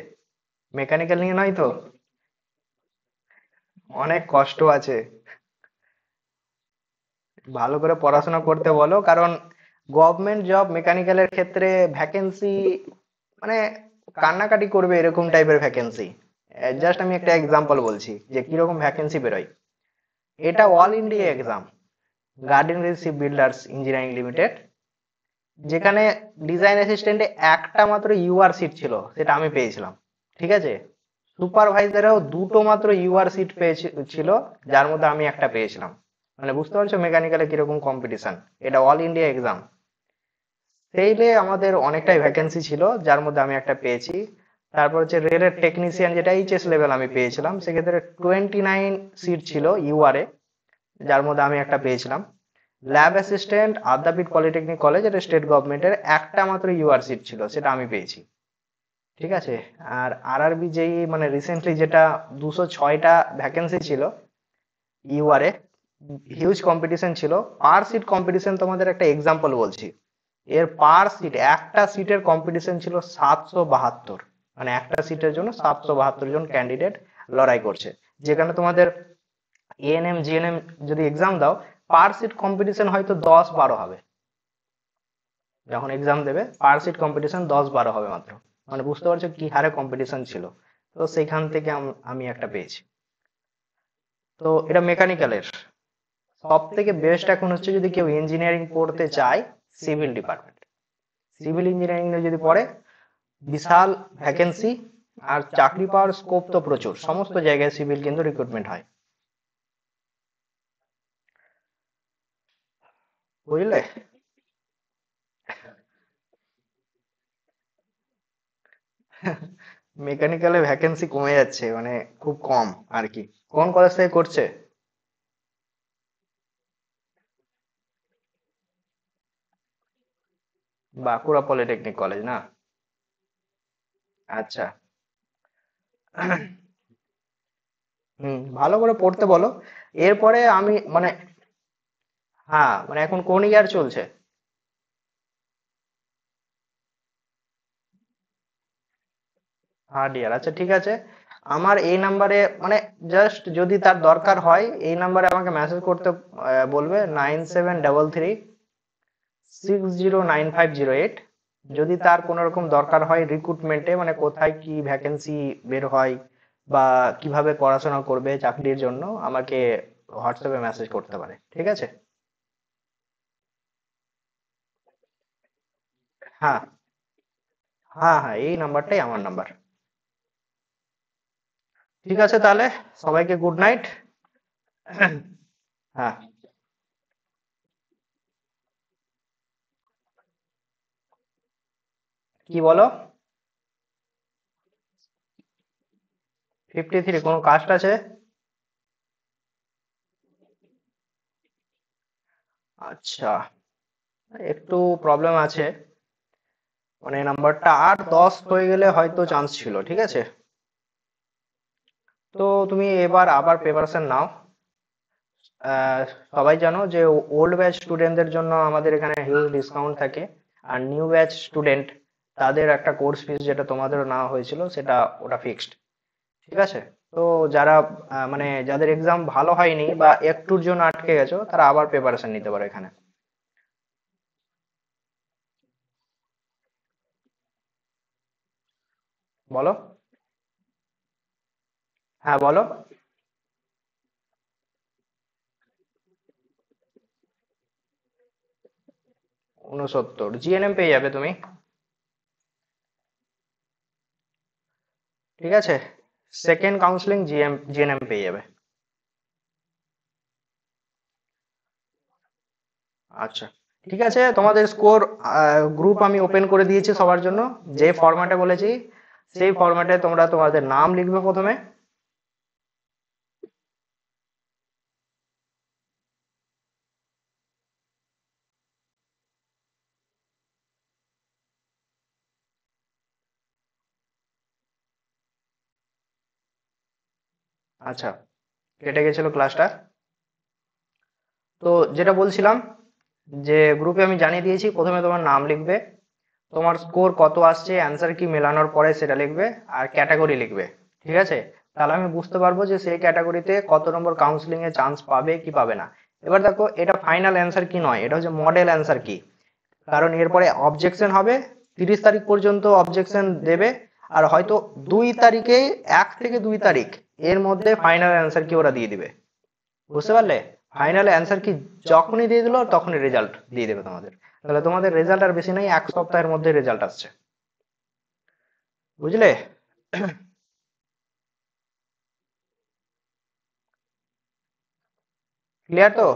মেকানিক্যাল নিয়ে নয় তো? অনেক কষ্ট আছে। ভালো করে পড়াশোনা করতে বলো, কারণ গভর্নমেন্ট জব মেকানিক্যালের ক্ষেত্রে ভ্যাকেন্সি, মানে কান্নাকাটি করবে এরকম টাইপের ভ্যাকেন্সি। জাস্ট আমি একটা এক্সাম্পল বলছি যে কিরকম ভ্যাকেন্সি বেরোয়। এটা all India exam, garden ship builders engineering limited, যেখানে ডিজাইন অ্যাসিস্ট্যান্টে একটা মাত্র ইউআর সিট ছিল, সেটা আমি পেয়েছিলাম। ঠিক আছে। সুপারভাইজারেও দুটো মাত্র ইউআর সিট ছিল, যার মধ্যে আমি একটা পেয়েছিলাম। মানে বুঝতে পারছো মেকানিক্যালে কিরকম কম্পিটিশন। এটা অল ইন্ডিয়া এক্সাম। সেইলে আমাদের অনেকটাই ভ্যাকেন্সি ছিল, যার মধ্যে আমি একটা পেয়েছি। তারপর হচ্ছে রেলের টেকনিশিয়ান, যেটা এইচএস লেভেল আমি পেয়েছিলাম, সেক্ষেত্রে 29 সিট ছিল ইউআরএ, যার মধ্যে আমি একটা পেয়েছিলাম। ল্যাব অ্যাসিস্ট্যান্ট আদ্যাপীঠ পলিটেকনিক কলেজ, এটা স্টেট গভর্নমেন্টের, একটা মাত্র ইউআর সিট ছিল, সেটা আমি পেয়েছি। ঠিক আছে। আর আরআরবি যেই মানে রিসেন্টলি যেটা 206টা ভ্যাকেন্সি ছিল ইউআরএ, হিউজ কম্পিটিশন ছিল। পার সিট কম্পিটিশন, তোমাদের একটা এক্সাম্পল বলছি, এর পার সিট, একটা সিটের কম্পিটিশন ছিল 772। মানে একটা সিটের জন্য 772 জন ক্যান্ডিডেট লড়াই করছে। যেখানে তোমাদের এএনএম জিএনএম যদি এক্সাম দাও, পার সিট কম্পিটিশন হয়তো 10-12 হবে। যখন এক্সাম দেবে পার সিট কম্পিটিশন 10-12 হবে মাত্র। মানে বুঝতে পারছো কি হারে কম্পিটিশন ছিল। তো সেখান থেকে আমি একটা পেয়েছি। তো এটা মেকানিক্যালের। সব থেকে বেস্ট এখন হচ্ছে যদি কেউ ইঞ্জিনিয়ারিং পড়তে চায়, সিভিল ডিপার্টমেন্ট। সিভিল ইঞ্জিনিয়ারিং যদি পড়ে, বিশাল ভ্যাকেন্সি, আর চাকরি পাওয়ার স্কোপ তো প্রচুর, সমস্ত জায়গায় সিভিল কিন্তু রিক্রুটমেন্ট হয়। বুঝলে? মেকানিক্যালে ভ্যাকেন্সি কমে যাচ্ছে, মানে খুব কম আর কি। কোন কলেজ থেকে করছে? বাঁকুড়া পলিটেকনিক কলেজ না? আচ্ছা। ভালো করে পড়তে বলো। এরপরে আমি মানে, হ্যাঁ মানে এখন কোন ইয়ার চলছে? থার্ড ইয়ার, আচ্ছা ঠিক আছে। আমার এই নাম্বারে মানে জাস্ট যদি তার দরকার হয়, এই নাম্বারে আমাকে মেসেজ করতে বলবে, 9733609508। যদি তার কোনো রকম দরকার হয় রিক্রুটমেন্টে, মানে কোথায় কি ভ্যাকেন্সি বের হয় বা কিভাবে পড়াশোনা করবে চাকরির জন্য, আমাকে হোয়াটসঅ্যাপে মেসেজ করতে পারে, ঠিক আছে? হ্যাঁ, হ্যাঁ, হ্যাঁ, এই নাম্বারটাই আমার নাম্বার। ঠিক আছে তাহলে, সবাইকে গুড নাইট। হ্যাঁ, কি বলো? 53, কোনো কাস্ট আছে? আচ্ছা, একটু প্রবলেম আছে। মানে নাম্বারটা 8-10 হয়ে গেলে হয়তো চান্স ছিল, ঠিক আছে? তো তুমি এবার আবার প্রিপারেশন নাও। আহ, সবাই জানো যে ওল্ড ব্যাচ স্টুডেন্টদের জন্য আমাদের এখানে হিউজ ডিসকাউন্ট থাকে। আর নিউ ব্যাচ স্টুডেন্ট, তাদের একটা কোর্স ফিস যেটা তোমাদেরও নেওয়া হয়েছিল, সেটা ওটা ফিক্সড। ঠিক আছে। তো যারা মানে যাদের এক্সাম ভালো হয়নি বা একটুর জন্য আটকে গেছো, তারা আবার প্রিপারেশন নিতে পারে এখানে। বলো। হ্যাঁ বলো। 69 জিএনএম পেয়ে যাবে তুমি। ঠিক আছে। সেকেন্ড কাউন্সিলিং জিএনএম পেয়ে যাবে। আচ্ছা, ঠিক আছে। তোমাদের স্কোর গ্রুপ আমি ওপেন করে দিয়েছি সবার জন্য। যে ফরম্যাটে বলেছি, সেই ফরম্যাটে তোমরা তোমাদের নাম লিখবে প্রথমে। আচ্ছা, কেটে গেছিল ক্লাসটা। তো যেটা বলছিলাম, যে গ্রুপে আমি জানিয়ে দিয়েছি, প্রথমে তোমার নাম লিখবে, তোমার স্কোর কত আসছে, অ্যান্সার কি মেলানোর পরে সেটা লিখবে, আর ক্যাটাগরি লিখবে। ঠিক আছে। তাহলে আমি বুঝতে পারবো যে সেই ক্যাটাগরিতে কত নম্বর কাউন্সিলিং এ চান্স পাবে কি পাবে না। এবার দেখো, এটা ফাইনাল অ্যান্সার কি নয়, এটা হচ্ছে মডেল অ্যান্সার কি। কারণ এরপরে অবজেকশন হবে, 30 তারিখ পর্যন্ত অবজেকশন দেবে। আর হয়তো 2 তারিখে, 1 থেকে 2 তারিখ এর মধ্যে ফাইনাল অ্যান্সার কি ওরা দিয়ে দিবে। বুঝতে পারলে? ফাইনাল অ্যান্সার কি যখনই দিয়ে দিলো, তখনই রেজাল্ট দিয়ে দেবে তোমাদের। তাহলে তোমাদের রেজাল্ট আর বেশি নাই, 1 সপ্তাহের মধ্যে রেজাল্ট আসছে। বুঝলে? ক্লিয়ার তো?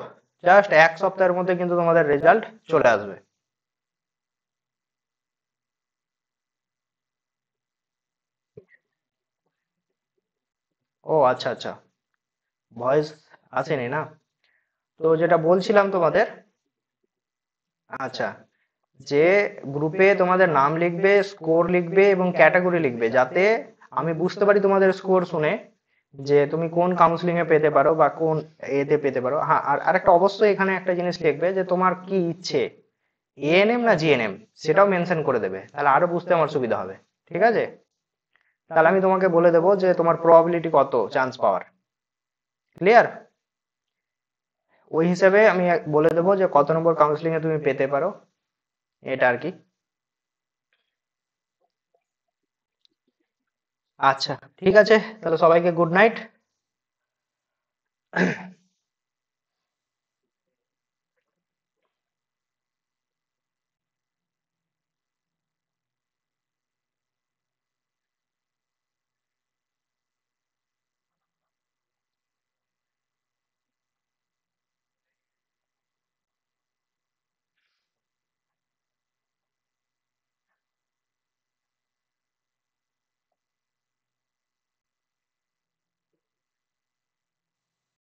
জাস্ট 1 সপ্তাহের মধ্যে কিন্তু তোমাদের রেজাল্ট চলে আসবে। ও আচ্ছা আচ্ছা, ভয়েস আসেনি না? তো যেটা বলছিলাম তোমাদের, আচ্ছা, যে গ্রুপে তোমাদের নাম লিখবে, স্কোর লিখবে এবং ক্যাটাগরি লিখবে, যাতে আমি বুঝতে পারি তোমাদের স্কোর শুনে যে তুমি কোন কাউন্সিলিং এ পেতে পারো বা কোন এতে পেতে পারো। হ্যাঁ, আর আরেকটা অবশ্যই এখানে একটা জিনিস লিখবে যে তোমার কি ইচ্ছে, এএনএম না জিএনএম, সেটাও মেনশন করে দেবে, তাহলে আরো বুঝতে আমার সুবিধা হবে। ঠিক আছে, তাহলে আমি তোমাকে বলে দেবো যে তোমার প্রবাবিলিটি কত চান্স পাওয়ার। ক্লিয়ার? ওই হিসাবে আমি বলে দেবো যে কত নম্বর কাউন্সিলিং এ তুমি পেতে পারো, এটা আর কি। আচ্ছা, ঠিক আছে, তাহলে সবাইকে গুড নাইট।